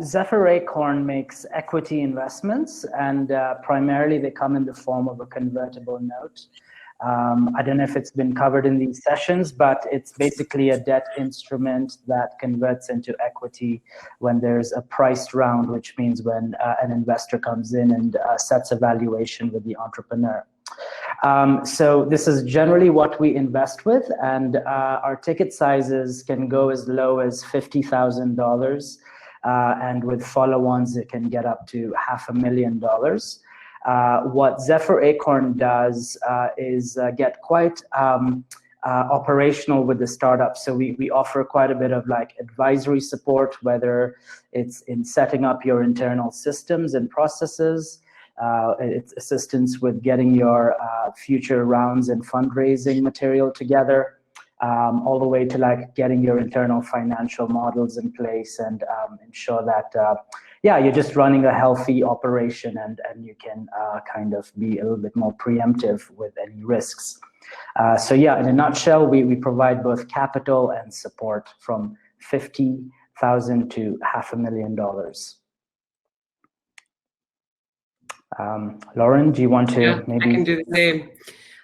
Zephyr Acorn makes equity investments, and primarily they come in the form of a convertible note. I don't know if it's been covered in these sessions, but it's basically a debt instrument that converts into equity when there's a priced round, which means when an investor comes in and sets a valuation with the entrepreneur. So this is generally what we invest with, and our ticket sizes can go as low as $50,000, and with follow-ons it can get up to $500,000. What Zephyr Acorn does is get quite operational with the startup. So we offer quite a bit of like advisory support, whether it's in setting up your internal systems and processes, it's assistance with getting your future rounds and fundraising material together, all the way to like getting your internal financial models in place and ensure that yeah, you're just running a healthy operation and you can kind of be a little bit more preemptive with any risks. So yeah, in a nutshell, we provide both capital and support from $50,000 to $500,000. Lauren, do you want to maybe? I can do the same.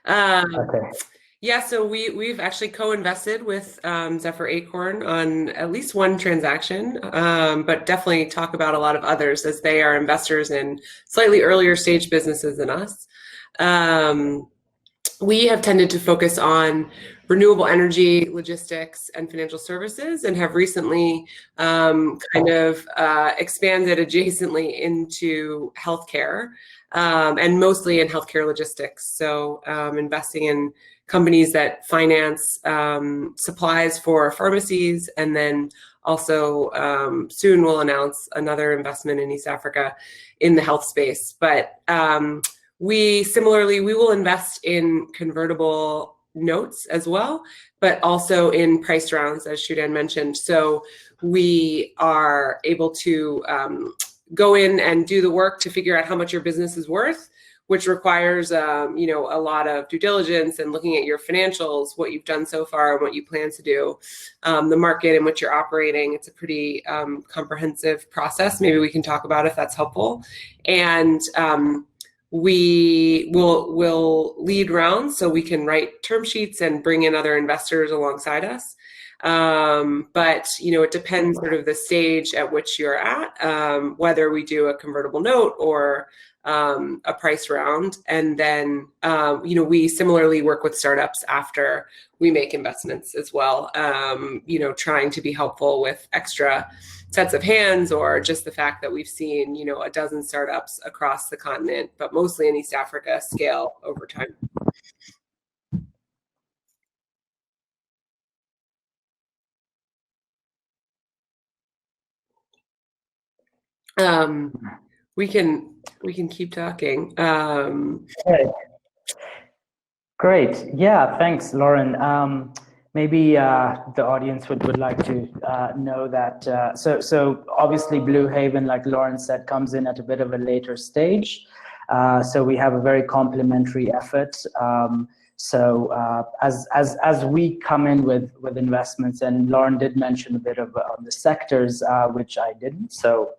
Okay. Yeah, so we've actually co-invested with Zephyr Acorn on at least one transaction, but definitely talk about a lot of others as they are investors in slightly earlier stage businesses than us. We have tended to focus on renewable energy, logistics, and financial services, and have recently kind of expanded adjacently into healthcare, and mostly in healthcare logistics. So investing in companies that finance supplies for pharmacies, and then also soon we'll announce another investment in East Africa in the health space. But we will invest in convertible notes as well, but also in priced rounds, as Shudan mentioned. So we are able to go in and do the work to figure out how much your business is worth, which requires a lot of due diligence and looking at your financials, what you've done so far and what you plan to do, the market in which you're operating. It's a pretty comprehensive process. Maybe we can talk about if that's helpful. And we will lead rounds so we can write term sheets and bring in other investors alongside us. But it depends sort of the stage at which you're at, whether we do a convertible note or a price round. And then, we similarly work with startups after we make investments as well, trying to be helpful with extra sets of hands, or just the fact that we've seen, a dozen startups across the continent, but mostly in East Africa, scale over time. We can keep talking. Okay. Great. Yeah, thanks, Lauren. Maybe the audience would like to know that. So obviously Blue Haven, like Lauren said, comes in at a bit of a later stage. So we have a very complementary effort. So as we come in with investments, and Lauren did mention a bit of the sectors, which I didn't. So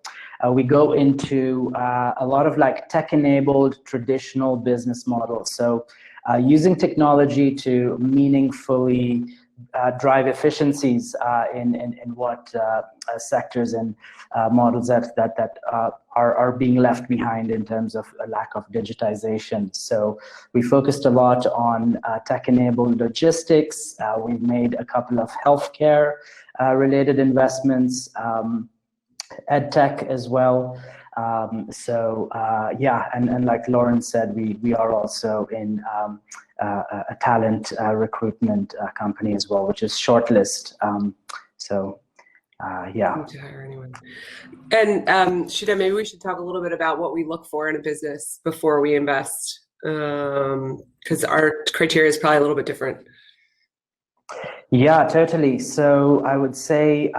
we go into a lot of like tech-enabled traditional business models. So using technology to meaningfully drive efficiencies in what sectors and models that are being left behind in terms of a lack of digitization. So we focused a lot on tech-enabled logistics. We've made a couple of healthcare related investments, ed tech as well. Yeah, and like Lauren said, we are also in a talent recruitment company as well, which is Shortlist. Yeah. To hire anyone. And Shuda, maybe we should talk a little bit about what we look for in a business before we invest, because our criteria is probably a little bit different. Yeah, totally. So I would say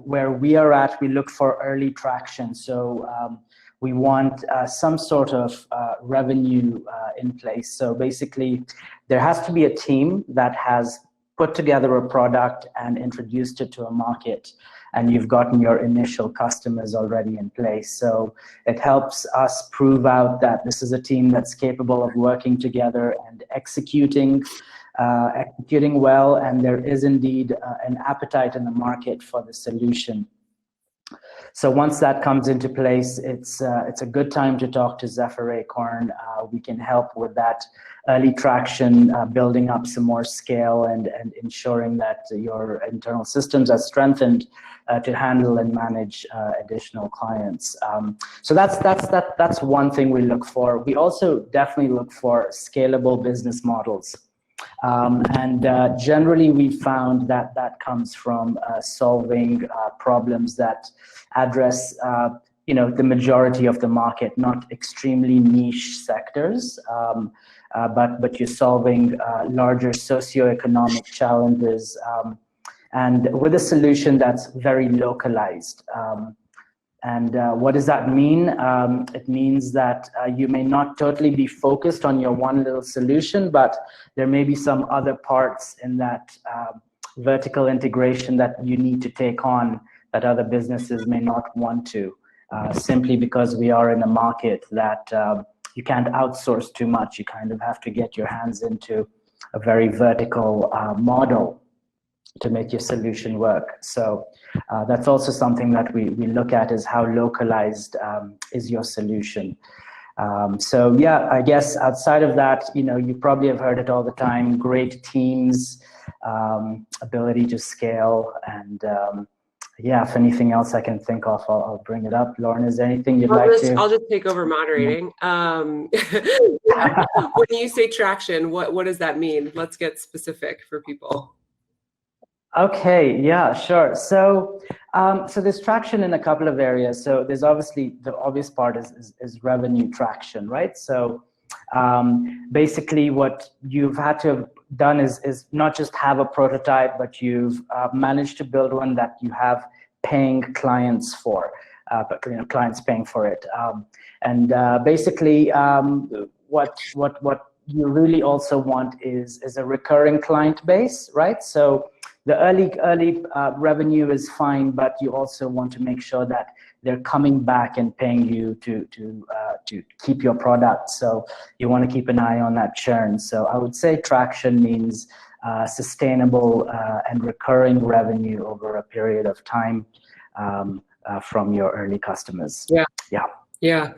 where we are at, we look for early traction. So we want some sort of revenue in place. So basically, there has to be a team that has put together a product and introduced it to a market, and you've gotten your initial customers already in place. So it helps us prove out that this is a team that's capable of working together and executing well, and there is indeed an appetite in the market for the solution. So once that comes into place, it's a good time to talk to Zephyr Acorn. We can help with that early traction, building up some more scale and ensuring that your internal systems are strengthened to handle and manage additional clients. So that's one thing we look for. We also definitely look for scalable business models. Generally, we found that that comes from solving problems that address the majority of the market, not extremely niche sectors, but you're solving larger socioeconomic challenges, and with a solution that's very localized. What does that mean? It means that you may not totally be focused on your one little solution, but there may be some other parts in that vertical integration that you need to take on that other businesses may not want to, simply because we are in a market that you can't outsource too much. You kind of have to get your hands into a very vertical model to make your solution work. So that's also something that we look at, is how localized is your solution. So yeah, I guess outside of that, you probably have heard it all the time, great teams, ability to scale, and yeah, if anything else I can think of, I'll bring it up. Lauren, is there anything you'd like to? I'll just take over moderating. When you say traction, what does that mean? Let's get specific for people. Okay, yeah, sure. So there's traction in a couple of areas. So there's obviously, the obvious part is revenue traction, right? So basically what you've had to have done is not just have a prototype, but you've managed to build one that you have paying clients for, but clients paying for it. Basically what you really also want is a recurring client base, right? So the early revenue is fine, but you also want to make sure that they're coming back and paying you to keep your product. So you want to keep an eye on that churn. So I would say traction means sustainable and recurring revenue over a period of time from your early customers. Yeah. Yeah. Yeah.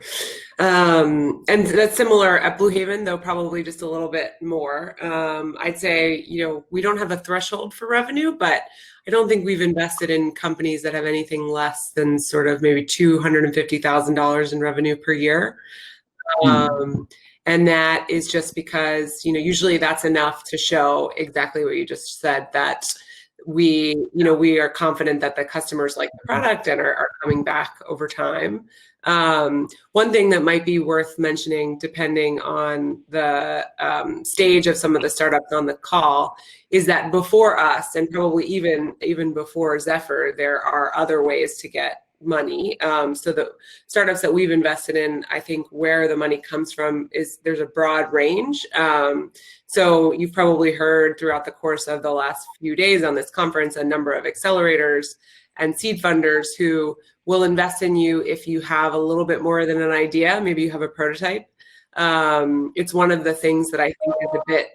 And that's similar at Blue Haven, though probably just a little bit more. I'd say, we don't have a threshold for revenue, but I don't think we've invested in companies that have anything less than sort of maybe $250,000 in revenue per year. And that is just because, usually that's enough to show exactly what you just said, that we are confident that the customers like the product and are coming back over time. One thing that might be worth mentioning, depending on the stage of some of the startups on the call, is that before us, and probably even before Zephyr, there are other ways to get money. So the startups that we've invested in, I think where the money comes from is there's a broad range. So you've probably heard throughout the course of the last few days on this conference, a number of accelerators and seed funders who will invest in you if you have a little bit more than an idea. Maybe you have a prototype. It's one of the things that I think is a bit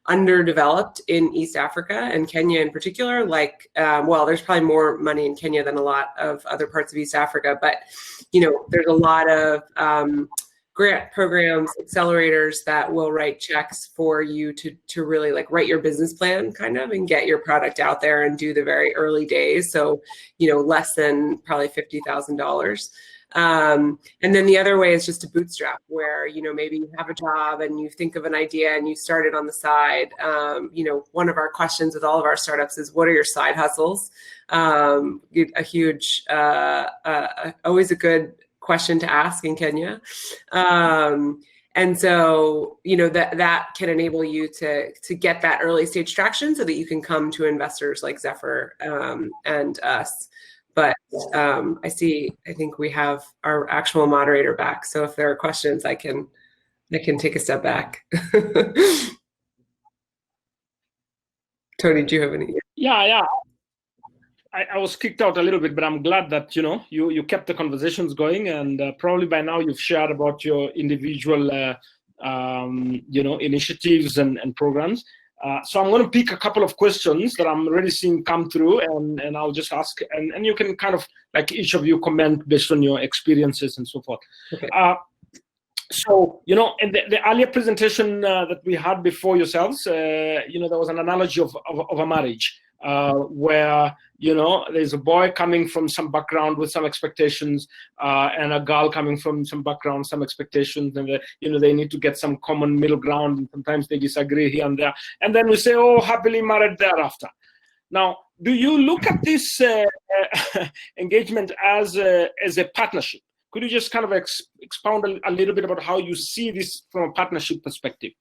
underdeveloped in East Africa and Kenya in particular. There's probably more money in Kenya than a lot of other parts of East Africa, but there's a lot of grant programs, accelerators that will write checks for you to really write your business plan kind of and get your product out there and do the very early days. So, less than probably $50,000. And then the other way is just to bootstrap, where, maybe you have a job and you think of an idea and you start it on the side. One of our questions with all of our startups is, what are your side hustles? A huge, always a good question to ask in Kenya. And so, that can enable you to get that early stage traction so that you can come to investors like Zephyr and us. But I think we have our actual moderator back. So if there are questions, I can take a step back. Tony, do you have any? Yeah. I was kicked out a little bit, but I'm glad that you kept the conversations going, and probably by now you've shared about your individual initiatives and programs. So I'm going to pick a couple of questions that I'm already seeing come through, and I'll just ask, and you can kind of, like, each of you comment based on your experiences and so forth. Okay. So, in the earlier presentation that we had before yourselves, there was an analogy of a marriage where, there's a boy coming from some background with some expectations and a girl coming from some background, some expectations, and, they need to get some common middle ground, and sometimes they disagree here and there. And then we say, oh, happily married thereafter. Now, do you look at this engagement as a partnership? Could you just kind of expound a little bit about how you see this from a partnership perspective?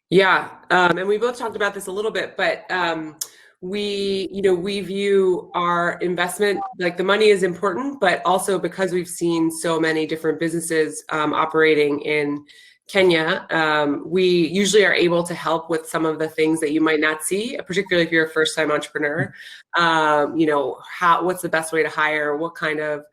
Yeah, and we both talked about this a little bit, but we view our investment, like, the money is important, but also because we've seen so many different businesses operating in Kenya, we usually are able to help with some of the things that you might not see, particularly if you're a first-time entrepreneur. What's the best way to hire? What kind of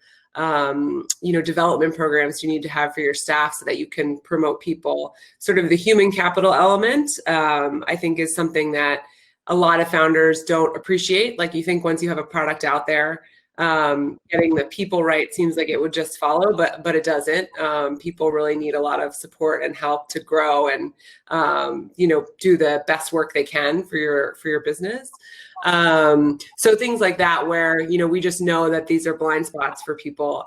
development programs you need to have for your staff so that you can promote people. Sort of the human capital element, I think, is something that a lot of founders don't appreciate. Like, you think once you have a product out there, getting the people right seems like it would just follow, but it doesn't. People really need a lot of support and help to grow and do the best work they can for your business. So things like that, where we just know that these are blind spots for people.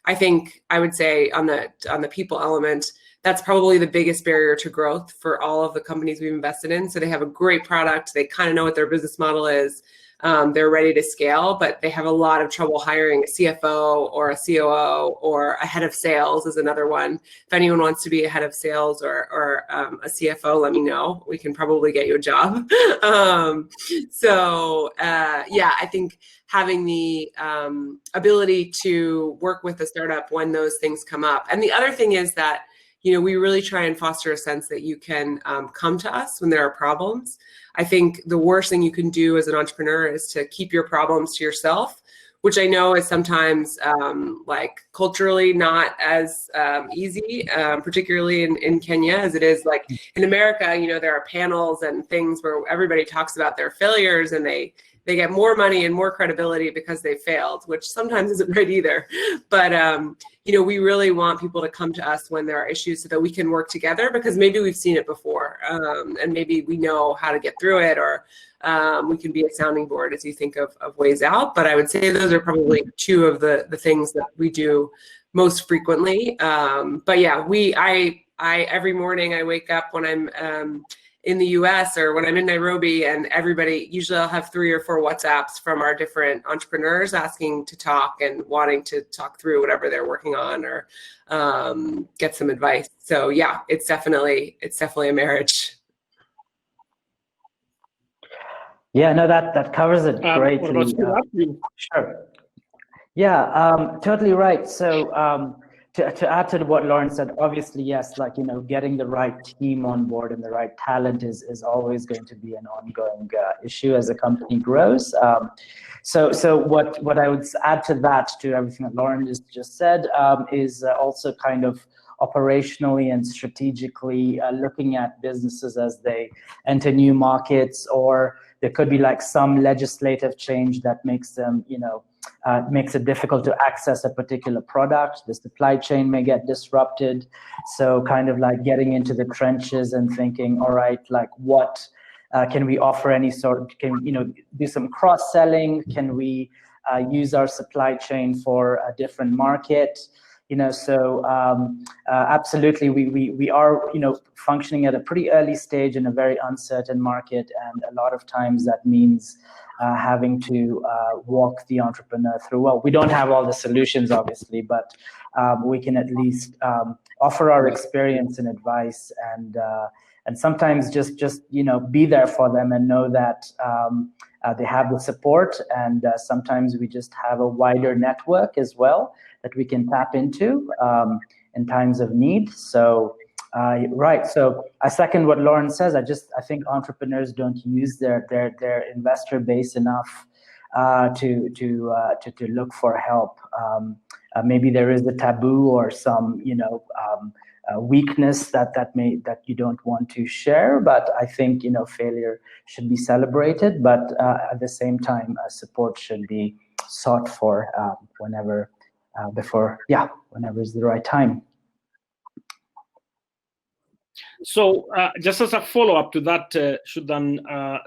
I think I would say on the people element, that's probably the biggest barrier to growth for all of the companies we've invested in. So they have a great product, they kind of know what their business model is, they're ready to scale, but they have a lot of trouble hiring a CFO or a COO, or a head of sales is another one. If anyone wants to be a head of sales or a CFO, let me know. We can probably get you a job. I think having the ability to work with a startup when those things come up. And the other thing is that, we really try and foster a sense that you can come to us when there are problems. I think the worst thing you can do as an entrepreneur is to keep your problems to yourself, which I know is sometimes culturally not as easy, particularly in Kenya as it is like in America. There are panels and things where everybody talks about their failures, and they get more money and more credibility because they failed, which sometimes isn't right either. But we really want people to come to us when there are issues so that we can work together, because maybe we've seen it before, and maybe we know how to get through it, or we can be a sounding board as you think of ways out. But I would say those are probably two of the things that we do most frequently. But yeah, I every morning I wake up when I'm in the US or when I'm in Nairobi, and usually I'll have 3 or 4 WhatsApps from our different entrepreneurs asking to talk and wanting to talk through whatever they're working on, or get some advice. So yeah, it's definitely a marriage. Yeah, no, that covers it greatly. What about you? Sure. Yeah, totally right. So to add to what Lauren said, obviously, yes, getting the right team on board and the right talent is always going to be an ongoing issue as a company grows. So what I would add to that, to everything that Lauren just said, is also kind of operationally and strategically looking at businesses as they enter new markets, or there could be some legislative change that makes them, makes it difficult to access a particular product. The supply chain may get disrupted. So kind of getting into the trenches and thinking, all right, what can we offer? Can do some cross-selling? Can we use our supply chain for a different market? Absolutely, we are, functioning at a pretty early stage in a very uncertain market, and a lot of times that means having to walk the entrepreneur through. Well, we don't have all the solutions, obviously, but we can at least offer our experience and advice, and sometimes just be there for them and know that they have the support, and sometimes we just have a wider network as well that we can tap into in times of need. So Right. So I second what Lauren says. I think entrepreneurs don't use their investor base enough to look for help. Maybe there is a taboo or some weakness that you don't want to share. But I think failure should be celebrated. But at the same time, support should be sought for whenever is the right time. So just as a follow-up to that, Shudan,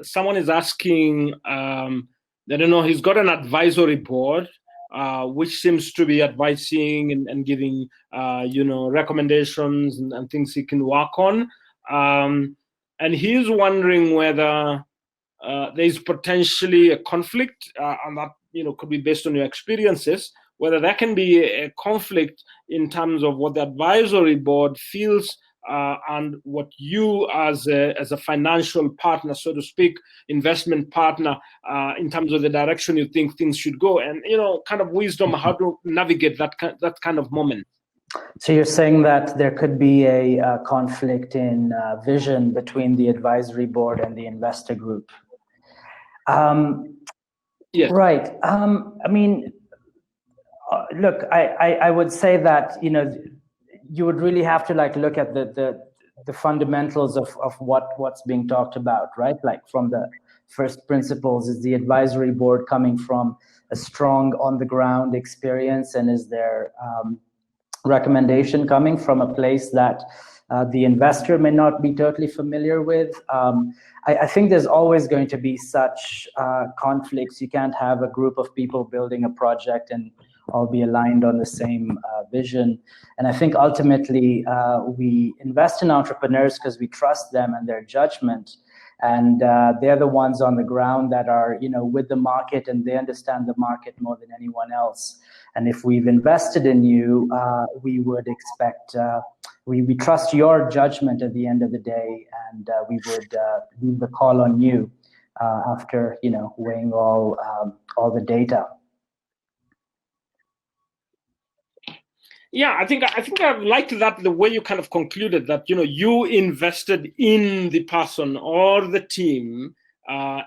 someone is asking, I don't know, he's got an advisory board, which seems to be advising and giving, recommendations and things he can work on. And he's wondering whether there's potentially a conflict, and that, could be based on your experiences, whether there can be a conflict in terms of what the advisory board feels and what you as a financial partner, so to speak, investment partner, in terms of the direction you think things should go, and kind of wisdom how to navigate that kind of moment. So you're saying that there could be a conflict in vision between the advisory board and the investor group. Yes. Right. I mean, look, I would say that you would really have to look at the fundamentals of what's being talked about, right? Like from the first principles, is the advisory board coming from a strong on the ground experience, and is their recommendation coming from a place that the investor may not be totally familiar with? I think there's always going to be such conflicts. You can't have a group of people building a project and all be aligned on the same vision. And I think ultimately we invest in entrepreneurs because we trust them and their judgment. And they're the ones on the ground that are, with the market, and they understand the market more than anyone else. And if we've invested in you, we would expect, we trust your judgment at the end of the day, and we would leave the call on you after, weighing all the data. Yeah, I think I've liked that, the way you kind of concluded that, you invested in the person or the team,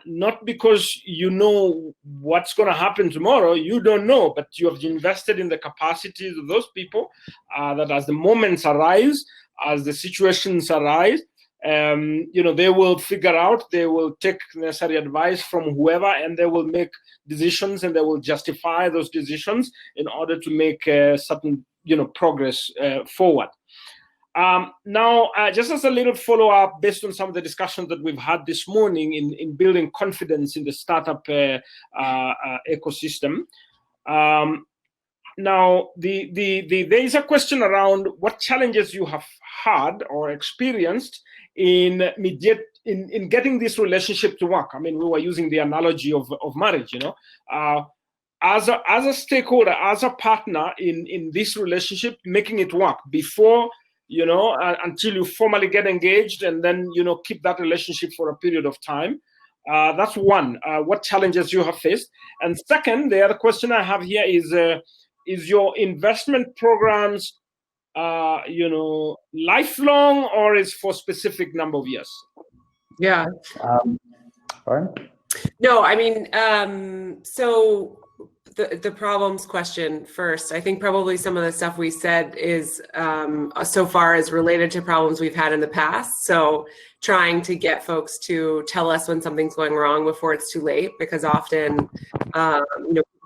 not because you know what's going to happen tomorrow. You don't know, but you have invested in the capacities of those people, that as the moments arise, as the situations arise, they will figure out, they will take necessary advice from whoever, and they will make decisions, and they will justify those decisions in order to make certain progress forward. Now, just as a little follow-up, based on some of the discussions that we've had this morning in building confidence in the startup ecosystem. Now, there is a question around what challenges you have had or experienced in getting this relationship to work. I mean, we were using the analogy of marriage, as a stakeholder, as a partner in this relationship, making it work before, until you formally get engaged, and then, keep that relationship for a period of time. That's one, what challenges you have faced. And second, the other question I have here is your investment programs, lifelong, or is for specific number of years? Yeah. No, I mean, so the problems question first. I think probably some of the stuff we said is so far is related to problems we've had in the past. So trying to get folks to tell us when something's going wrong before it's too late, because often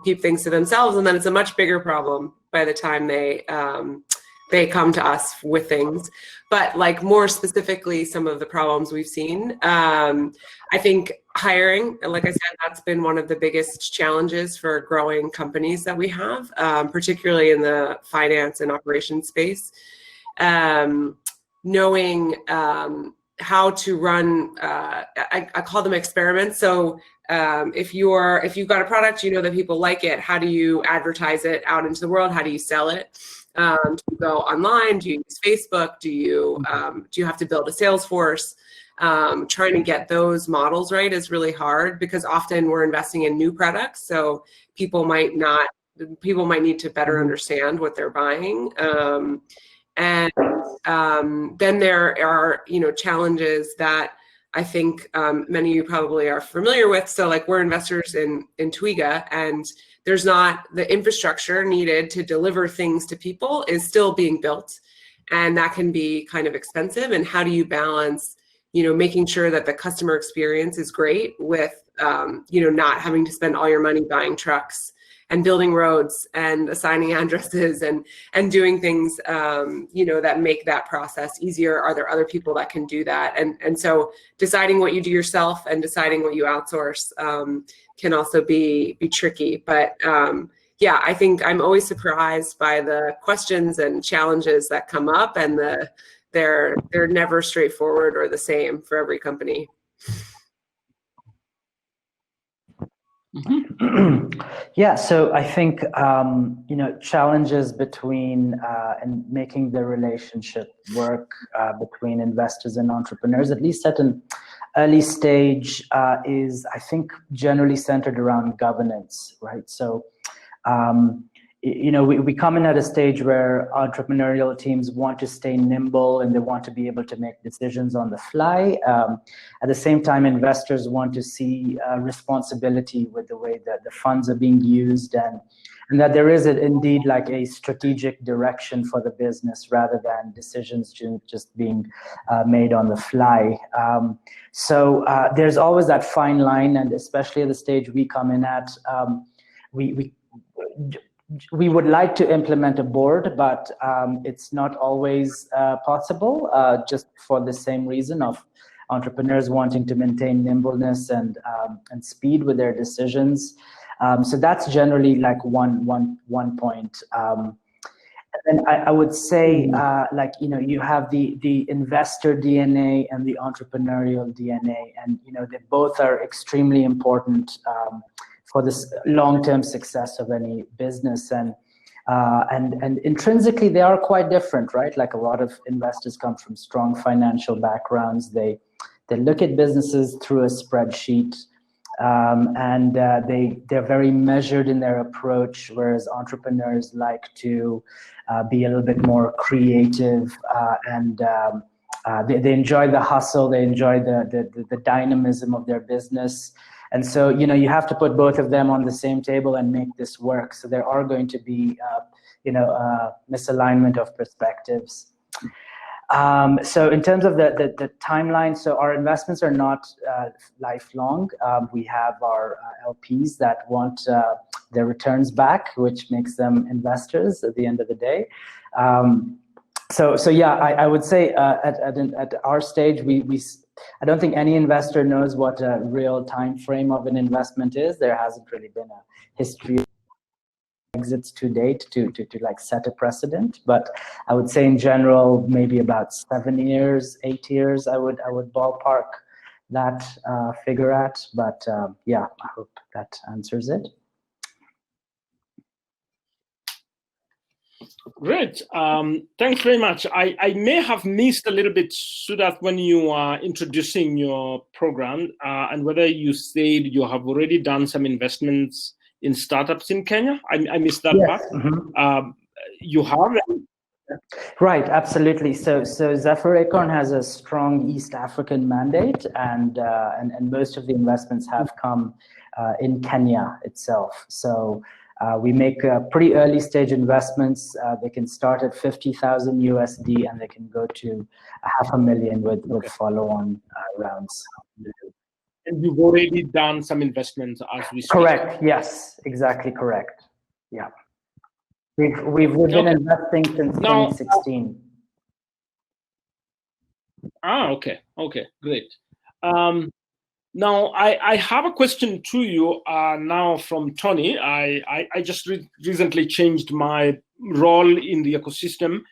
keep things to themselves, and then it's a much bigger problem by the time they come to us with things. But like more specifically, some of the problems we've seen, I think hiring, like I said, that's been one of the biggest challenges for growing companies that we have, particularly in the finance and operations space. Knowing how to run, I call them experiments. So if you've got a product, that people like it, how do you advertise it out into the world? How do you sell it? Do you go online? Do you use Facebook? Do you have to build a sales force? Trying to get those models right is really hard, because often we're investing in new products, so people might need to better understand what they're buying. And then there are, challenges that I think many of you probably are familiar with. So like we're investors in Twiga, and there's not the infrastructure needed to deliver things to people is still being built. And that can be kind of expensive. And how do you balance, making sure that the customer experience is great with, not having to spend all your money buying trucks and building roads and assigning addresses and doing things, that make that process easier? Are there other people that can do that? And so deciding what you do yourself and deciding what you outsource can also be tricky. But yeah, I think I'm always surprised by the questions and challenges that come up, and they're never straightforward or the same for every company. Yeah, so I think challenges between and making the relationship work between investors and entrepreneurs, at least at an early stage, is I think generally centered around governance, right? So we come in at a stage where entrepreneurial teams want to stay nimble and they want to be able to make decisions on the fly. At the same time, investors want to see responsibility with the way that the funds are being used, and that there is indeed like a strategic direction for the business rather than decisions just being made on the fly. So there's always that fine line, and especially at the stage we come in at, we would like to implement a board, but it's not always possible, just for the same reason of entrepreneurs wanting to maintain nimbleness and speed with their decisions. So that's generally like one point. And I would say, you have the investor DNA and the entrepreneurial DNA, and they both are extremely important for this long-term success of any business, and intrinsically they are quite different, right? Like a lot of investors come from strong financial backgrounds. They look at businesses through a spreadsheet, and they're very measured in their approach, whereas entrepreneurs like to be a little bit more creative, and they enjoy the hustle. They enjoy the dynamism of their business. And so, you have to put both of them on the same table and make this work. So there are going to be, misalignment of perspectives. So in terms of the timeline, so our investments are not lifelong. We have our LPs that want their returns back, which makes them investors at the end of the day. So yeah, I would say at our stage, I don't think any investor knows what a real time frame of an investment is. There hasn't really been a history of exits to date to like set a precedent. But I would say in general, maybe about 7 years, 8 years, I would ballpark that figure at. But yeah, I hope that answers it. Great. Thanks very much. I may have missed a little bit, Sudat, when you are introducing your program, and whether you said you have already done some investments in startups in Kenya. I missed that part. Mm-hmm. You have? Right, absolutely. So Zephyr Acorn has a strong East African mandate, and most of the investments have come in Kenya itself. So we make pretty early stage investments. They can start at 50,000 USD and they can go to $500,000 with follow-on rounds. And you've already done some investments as we speak. Correct. Yes, exactly correct. Yeah, we've been investing since 2016. Okay, great. Now, I have a question to you now from Tony. I just recently changed my role in the ecosystem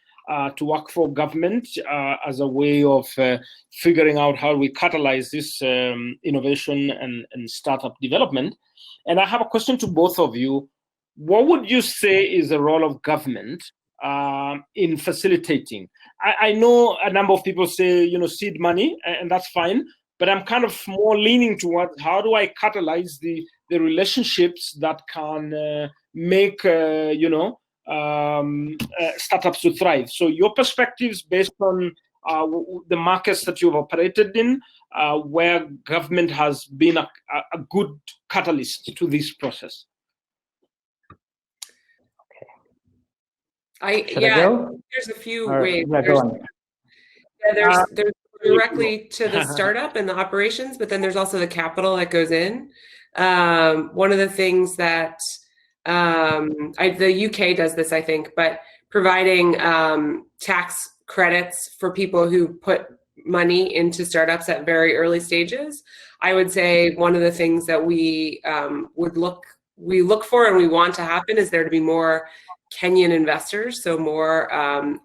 to work for government as a way of figuring out how we catalyze this innovation and startup development. And I have a question to both of you. What would you say is the role of government in facilitating? I know a number of people say, seed money, and that's fine. But I'm kind of more leaning towards how do I catalyze the relationships that can make startups to thrive. So your perspectives based on the markets that you've operated in, where government has been a good catalyst to this process. Should I go? There's a few or, ways. Yeah, go on. Yeah, there's directly to the startup and the operations, but then there's also the capital that goes in. One of the things that the UK does this, I think, but providing tax credits for people who put money into startups at very early stages. I would say one of the things that we look for and we want to happen is there to be more Kenyan investors, so more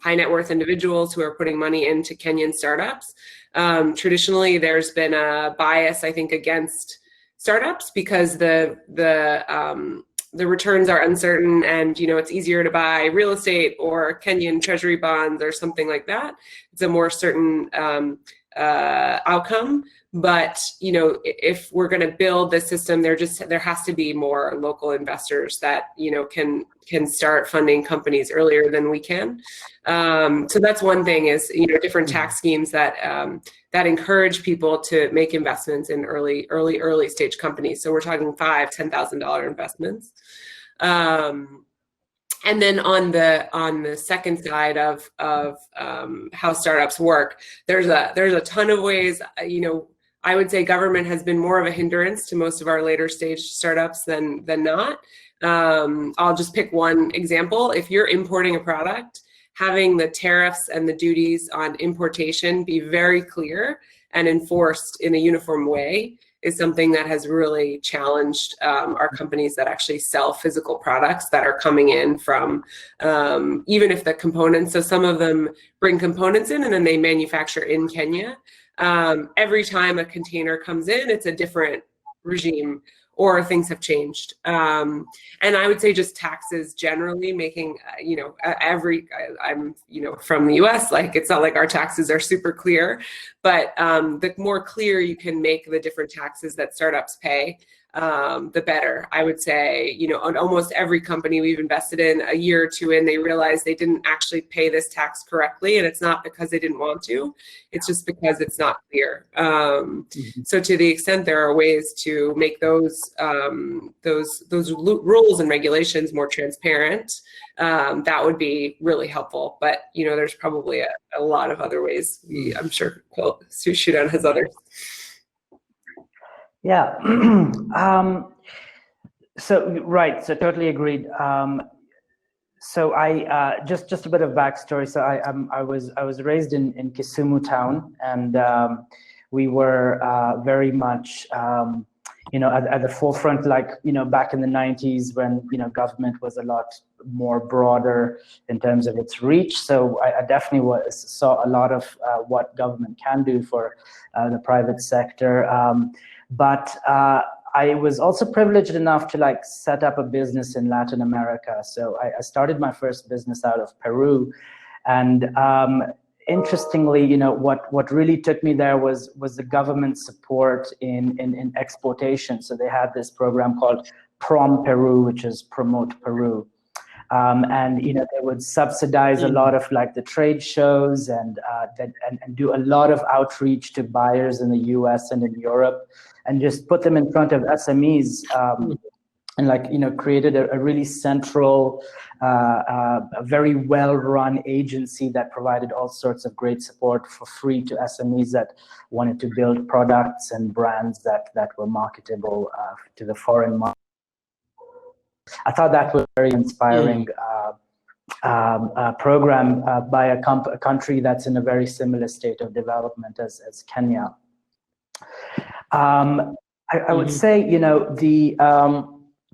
high net worth individuals who are putting money into Kenyan startups. Traditionally, there's been a bias, I think, against startups because the returns are uncertain, and it's easier to buy real estate or Kenyan treasury bonds or something like that. It's a more certain outcome. But if we're going to build this system, there has to be more local investors that can start funding companies earlier than we can. So that's one thing, is different tax schemes that encourage people to make investments in early stage companies. So we're talking $5,000-$10,000 investments. And then on the second side of how startups work, there's a ton of ways. I would say government has been more of a hindrance to most of our later stage startups than not. I'll just pick one example. If you're importing a product, having the tariffs and the duties on importation be very clear and enforced in a uniform way is something that has really challenged our companies that actually sell physical products that are coming in from, even if the components, so some of them bring components in and then they manufacture in Kenya. Every time a container comes in, it's a different regime, or things have changed. And I would say just taxes generally, making, I'm, from the US, like, it's not like our taxes are super clear, but the more clear you can make the different taxes that startups pay, the better. I would say, on almost every company we've invested in, a year or two in, they realized they didn't actually pay this tax correctly, and it's not because they didn't want to, it's just because it's not clear. So to the extent there are ways to make those rules and regulations more transparent, that would be really helpful. But there's probably a lot of other ways. I'm sure Shudan has others. Yeah. So totally agreed. So I just a bit of backstory. So I was raised in Kisumu town, and we were very much at the forefront, like back in the 90s when government was a lot more broader in terms of its reach. So I definitely saw a lot of what government can do for the private sector. But I was also privileged enough to set up a business in Latin America. So I started my first business out of Peru, and interestingly, what really took me there was the government support in exportation. So they had this program called Prom Peru, which is Promote Peru. And they would subsidize a lot of the trade shows and do a lot of outreach to buyers in the US and in Europe, and just put them in front of SMEs, and created a really central, a very well-run agency that provided all sorts of great support for free to SMEs that wanted to build products and brands that were marketable to the foreign market. I thought that was a very inspiring program by a country that's in a very similar state of development as Kenya. I would say,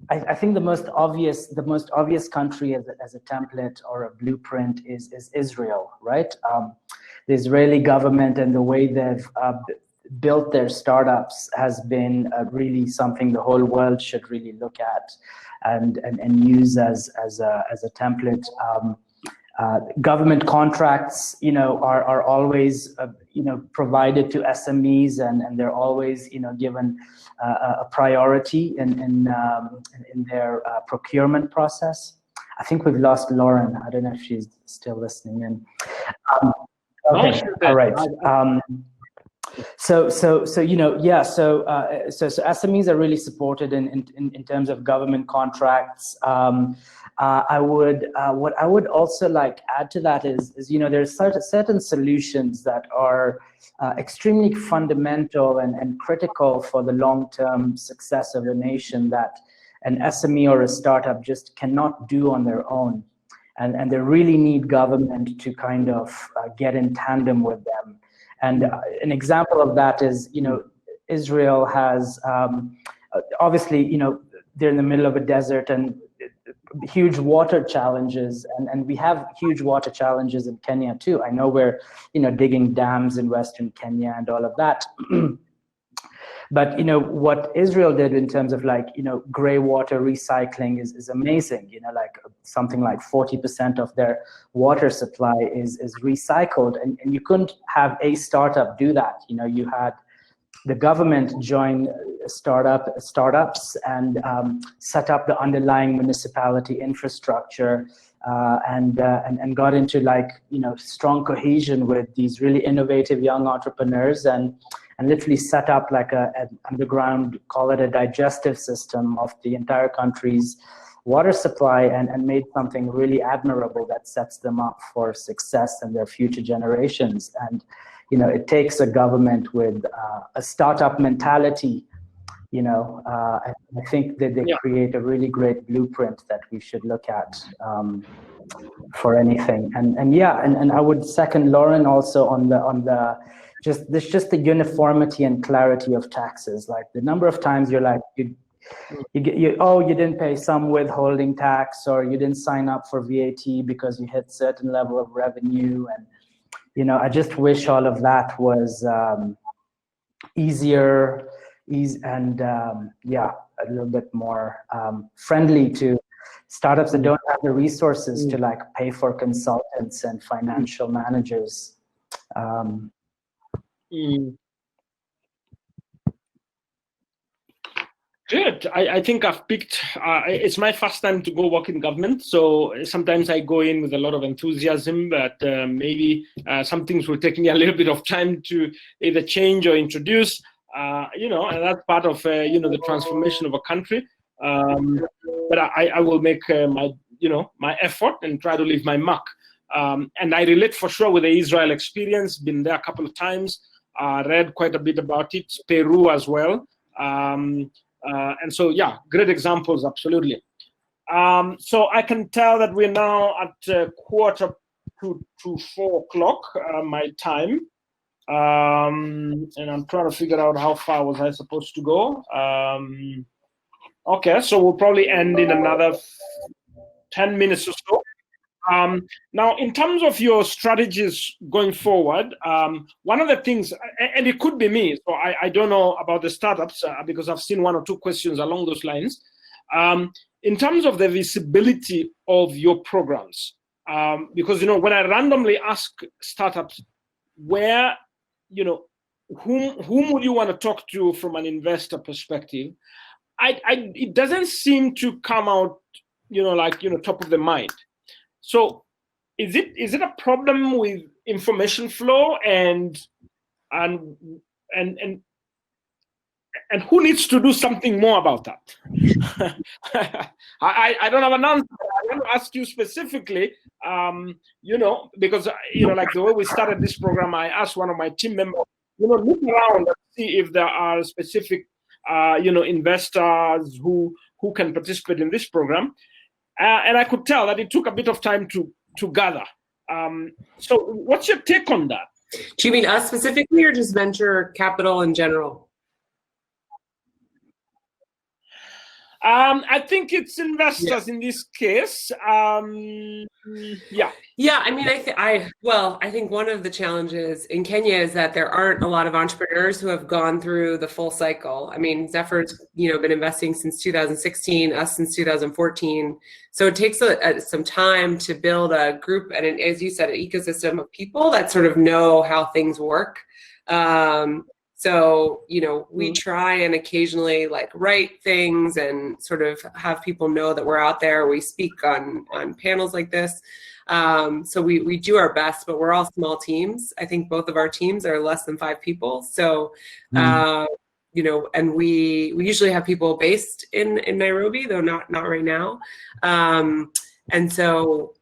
I think the most obvious country as a template or a blueprint is Israel, right? The Israeli government and the way they've built their startups has been really something the whole world should really look at and use as a template. Government contracts, are always, provided to SMEs, and they're always, given a priority in their procurement process. I think we've lost Lauren. I don't know if she's still listening in. Okay, all right. So SMEs are really supported in terms of government contracts. What I would also like add to that is there's certain solutions that are extremely fundamental and critical for the long-term success of a nation that an SME or a startup just cannot do on their own, and they really need government to kind of get in tandem with them. And an example of that is, Israel has, obviously, they're in the middle of a desert and huge water challenges, and we have huge water challenges in Kenya too. I know we're, digging dams in Western Kenya and all of that. But what Israel did in terms of gray water recycling is amazing. Something like 40% of their water supply is recycled, and you couldn't have a startup do that. You had the government join startups and set up the underlying municipality infrastructure, and got into strong cohesion with these really innovative young entrepreneurs, and literally set up an underground, call it a digestive system of the entire country's water supply, and made something really admirable that sets them up for success and their future generations. And it takes a government with a startup mentality. I think that they create a really great blueprint that we should look at for anything. And I would second Lauren also on the just the uniformity and clarity of taxes. Like the number of times you're like, you didn't pay some withholding tax, or you didn't sign up for VAT because you hit certain level of revenue. And I just wish all of that was easier, and a little bit more friendly to startups that don't have the resources to pay for consultants and financial managers. Good. I think I've picked, it's my first time to go work in government, so sometimes I go in with a lot of enthusiasm, but maybe some things will take me a little bit of time to either change or introduce, and that's part of, the transformation of a country. But I will make my effort and try to leave my mark. And I relate for sure with the Israel experience, been there a couple of times, read quite a bit about it, Peru as well. And so, great examples, absolutely. So I can tell that we're now at 3:45 my time. And I'm trying to figure out how far was I supposed to go. Okay, so we'll probably end in another 10 minutes or so. Now, in terms of your strategies going forward, one of the things, and it could be me, so I don't know about the startups because I've seen one or two questions along those lines. In terms of the visibility of your programs, because, when I randomly ask startups where, whom would you want to talk to from an investor perspective, it doesn't seem to come out, top of the mind. So is it a problem with information flow and who needs to do something more about that? I don't have an answer. I want to ask you specifically, because, like the way we started this program, I asked one of my team members, look around and see if there are specific, investors who can participate in this program. And I could tell that it took a bit of time to gather. So what's your take on that? Do you mean us specifically or just venture capital in general? I think it's investors in this case. Yeah, I mean, I think one of the challenges in Kenya is that there aren't a lot of entrepreneurs who have gone through the full cycle. I mean, Zephyr's, been investing since 2016, us since 2014. So it takes some time to build a group and, as you said, an ecosystem of people that sort of know how things work. So, we try and occasionally like write things and sort of have people know that we're out there. We speak on panels like this. So we do our best, but we're all small teams. I think both of our teams are less than 5 people. So, and we usually have people based in Nairobi, though not right now. And so,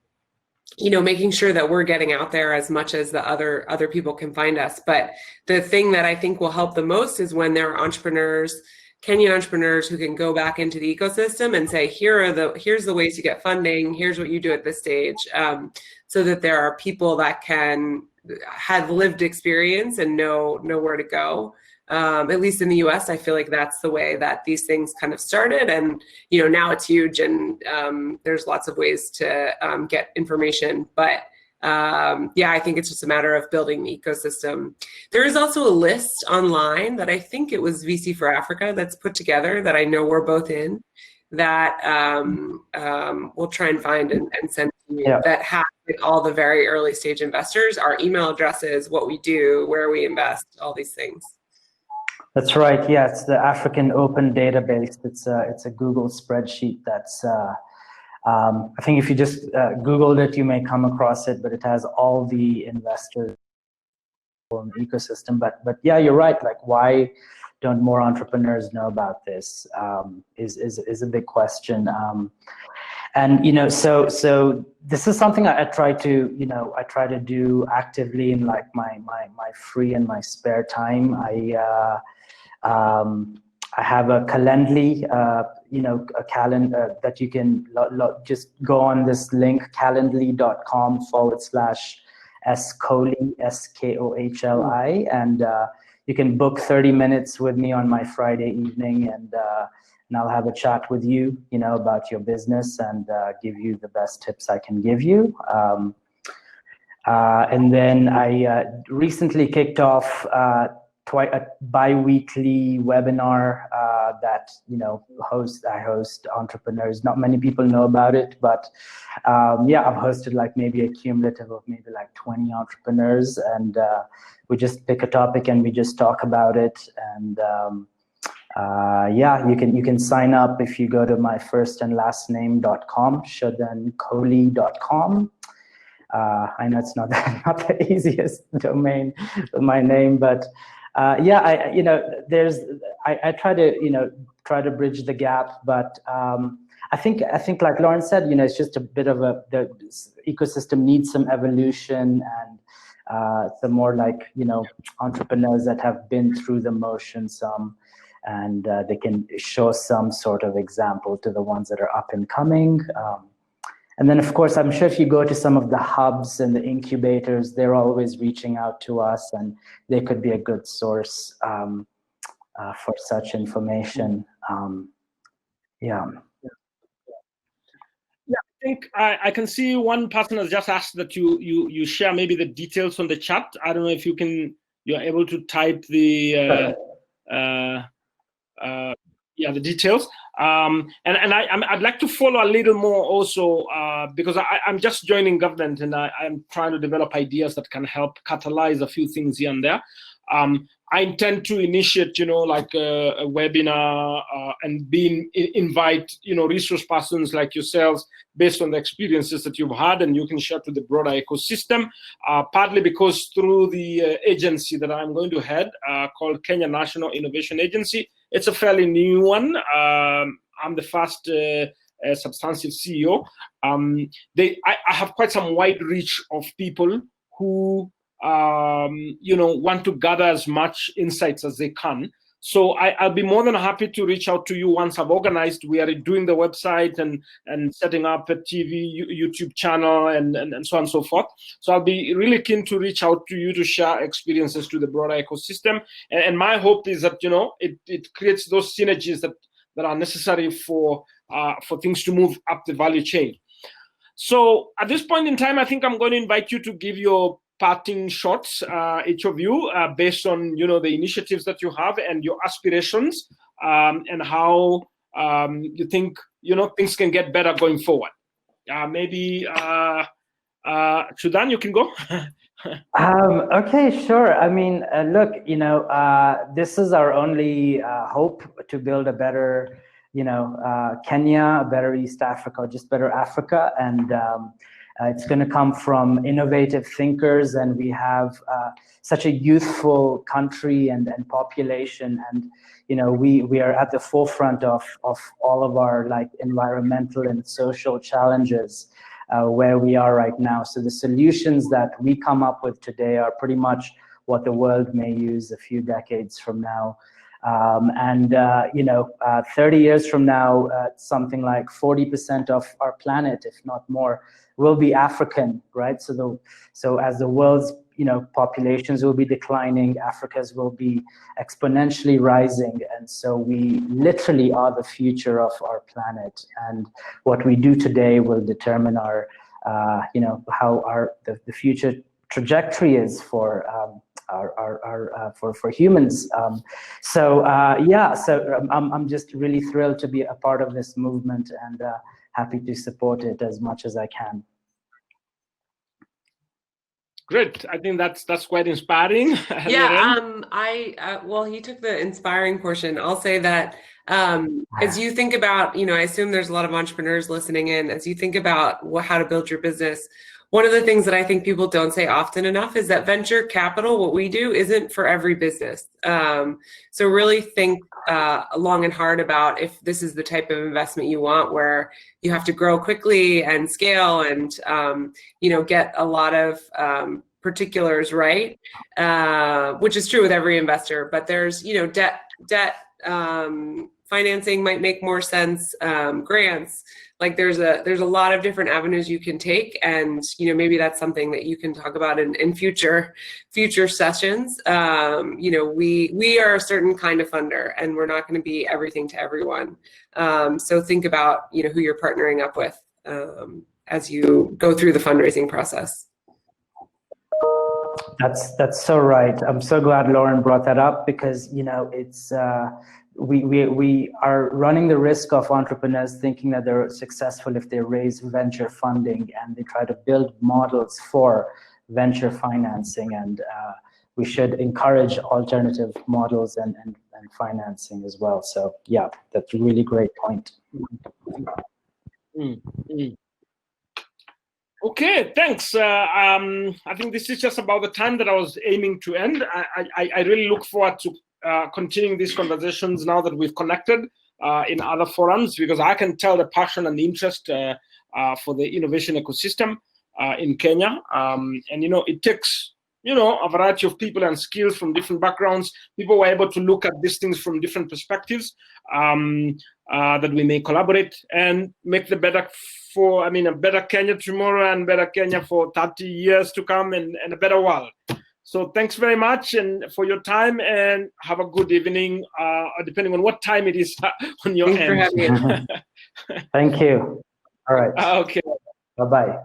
making sure that we're getting out there as much as the other people can find us. But the thing that I think will help the most is when there are entrepreneurs, Kenyan entrepreneurs, who can go back into the ecosystem and say, here's the ways to get funding, here's what you do at this stage, so that there are people that can have lived experience and know where to go. At least in the US, I feel like that's the way that these things kind of started. And, now it's huge, and there's lots of ways to get information. But I think it's just a matter of building the ecosystem. There is also a list online that I think it was VC for Africa that's put together, that I know we're both in, that we'll try and find and send to you, that has all the very early stage investors, our email addresses, what we do, where we invest, all these things. That's right. Yeah, it's the African Open Database. It's a Google spreadsheet that's, I think if you just Googled it, you may come across it, but it has all the investors in the ecosystem. But yeah, you're right. Like, why don't more entrepreneurs know about this is a big question. And so this is something I try to do actively in like my free and my spare time. I have a Calendly, a calendar that you can just go on this link, calendly.com/skohli, SKOHLI, and you can book 30 minutes with me on my Friday evening, and I'll have a chat with you, about your business and give you the best tips I can give you. And then I recently kicked off a bi-weekly webinar that I host entrepreneurs. Not many people know about it, but I've hosted like maybe a cumulative of maybe like 20 entrepreneurs, and we just pick a topic and we just talk about it. And you can sign up if you go to my first and last name.com, shudankohli.com. I know it's not the easiest domain for my name, but I try to bridge the gap, but I think like Lauren said, it's just a bit of the ecosystem needs some evolution, and some more like entrepreneurs that have been through the motion some, and they can show some sort of example to the ones that are up and coming. And then, of course, I'm sure if you go to some of the hubs and the incubators, they're always reaching out to us, and they could be a good source for such information. Yeah, I think I can see one person has just asked that you share maybe the details on the chat. I don't know if you're able to type the the details. And I'd like to follow a little more also, because I'm just joining government, and I'm trying to develop ideas that can help catalyze a few things here and there. I intend to initiate, like a webinar and invite, resource persons like yourselves based on the experiences that you've had, and you can share to the broader ecosystem, partly because through the agency that I'm going to head, called Kenya National Innovation Agency. It's a fairly new one. I'm the first substantive CEO. I have quite some wide reach of people who want to gather as much insights as they can. So I'll be more than happy to reach out to you once I've organized. We are doing the website and setting up a TV, YouTube channel, and so on and so forth. So I'll be really keen to reach out to you to share experiences to the broader ecosystem. And my hope is that, it creates those synergies that are necessary for things to move up the value chain. So at this point in time, I think I'm going to invite you to give your parting shots, each of you, based on the initiatives that you have and your aspirations, and how you think things can get better going forward. Maybe Shudan, you can go. Okay, sure. I mean, look, this is our only hope to build a better, Kenya, a better East Africa, just better Africa. And it's going to come from innovative thinkers. And we have such a youthful country and population. And, we are at the forefront of all of our like environmental and social challenges. Where we are right now. So the solutions that we come up with today are pretty much what the world may use a few decades from now. 30 years from now, something like 40% of our planet, if not more, will be African, right? So as the world's populations will be declining, Africa's will be exponentially rising, and so we literally are the future of our planet. And what we do today will determine our, how the future trajectory is for for humans. So I'm just really thrilled to be a part of this movement and happy to support it as much as I can. Great. I think that's quite inspiring. Yeah. Well, he took the inspiring portion. I'll say that as you think about, I assume there's a lot of entrepreneurs listening in, as you think about how to build your business, one of the things that I think people don't say often enough is that venture capital, what we do, isn't for every business. So really think long and hard about if this is the type of investment you want, where you have to grow quickly and scale and, get a lot of particulars right, which is true with every investor. But there's, debt financing might make more sense, grants. Like there's a lot of different avenues you can take, and maybe that's something that you can talk about in future sessions. We are a certain kind of funder, and we're not going to be everything to everyone. So think about who you're partnering up with as you go through the fundraising process. That's so right. I'm so glad Lauren brought that up, because it's we are running the risk of entrepreneurs thinking that they're successful if they raise venture funding and they try to build models for venture financing, and we should encourage alternative models and financing as well. So yeah, that's a really great point. Okay, thanks. I think this is just about the time that I was aiming to end. I really look forward to continuing these conversations now that we've connected in other forums, because I can tell the passion and interest for the innovation ecosystem in Kenya. And it takes a variety of people and skills from different backgrounds. People were able to look at these things from different perspectives, that we may collaborate and make the better a better Kenya tomorrow and better Kenya for 30 years to come, and a better world. So thanks very much and for your time, and have a good evening, depending on what time it is on your end. Thanks for having me. Thank you. All right. Okay. Bye-bye.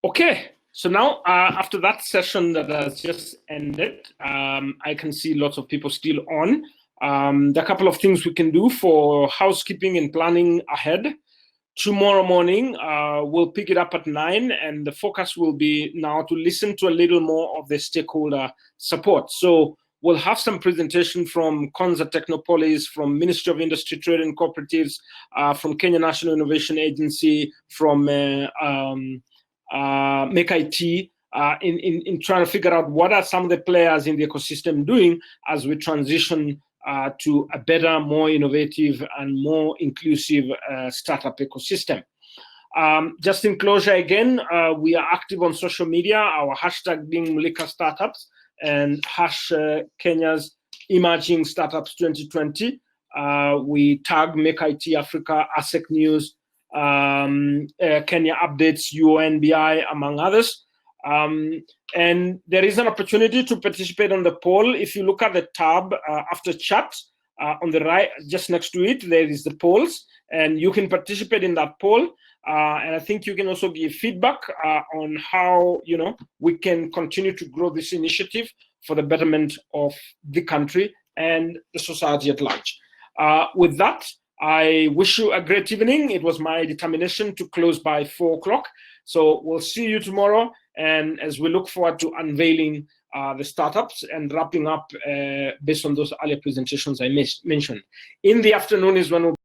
Okay, so now after that session that has just ended, I can see lots of people still on. There are a couple of things we can do for housekeeping and planning ahead. Tomorrow morning, we'll pick it up at 9, and the focus will be now to listen to a little more of the stakeholder support. So we'll have some presentation from Konza Technopolis, from Ministry of Industry, Trade and Cooperatives, from Kenya National Innovation Agency, from Make IT, in trying to figure out what are some of the players in the ecosystem doing as we transition to a better, more innovative and more inclusive startup ecosystem. Just in closure again, we are active on social media, our hashtag being Mlika Startups and Kenya's Emerging Startups 2020. We tag Make IT Africa, ASEC News, Kenya Updates, UNBI, among others. And there is an opportunity to participate on the poll. If you look at the tab after chat, on the right, just next to it, there is the polls, and you can participate in that poll. And I think you can also give feedback on how we can continue to grow this initiative for the betterment of the country and the society at large. With that, I wish you a great evening. It was my determination to close by 4 o'clock. So we'll see you tomorrow. And as we look forward to unveiling the startups and wrapping up based on those earlier presentations I mentioned. In the afternoon is when we'll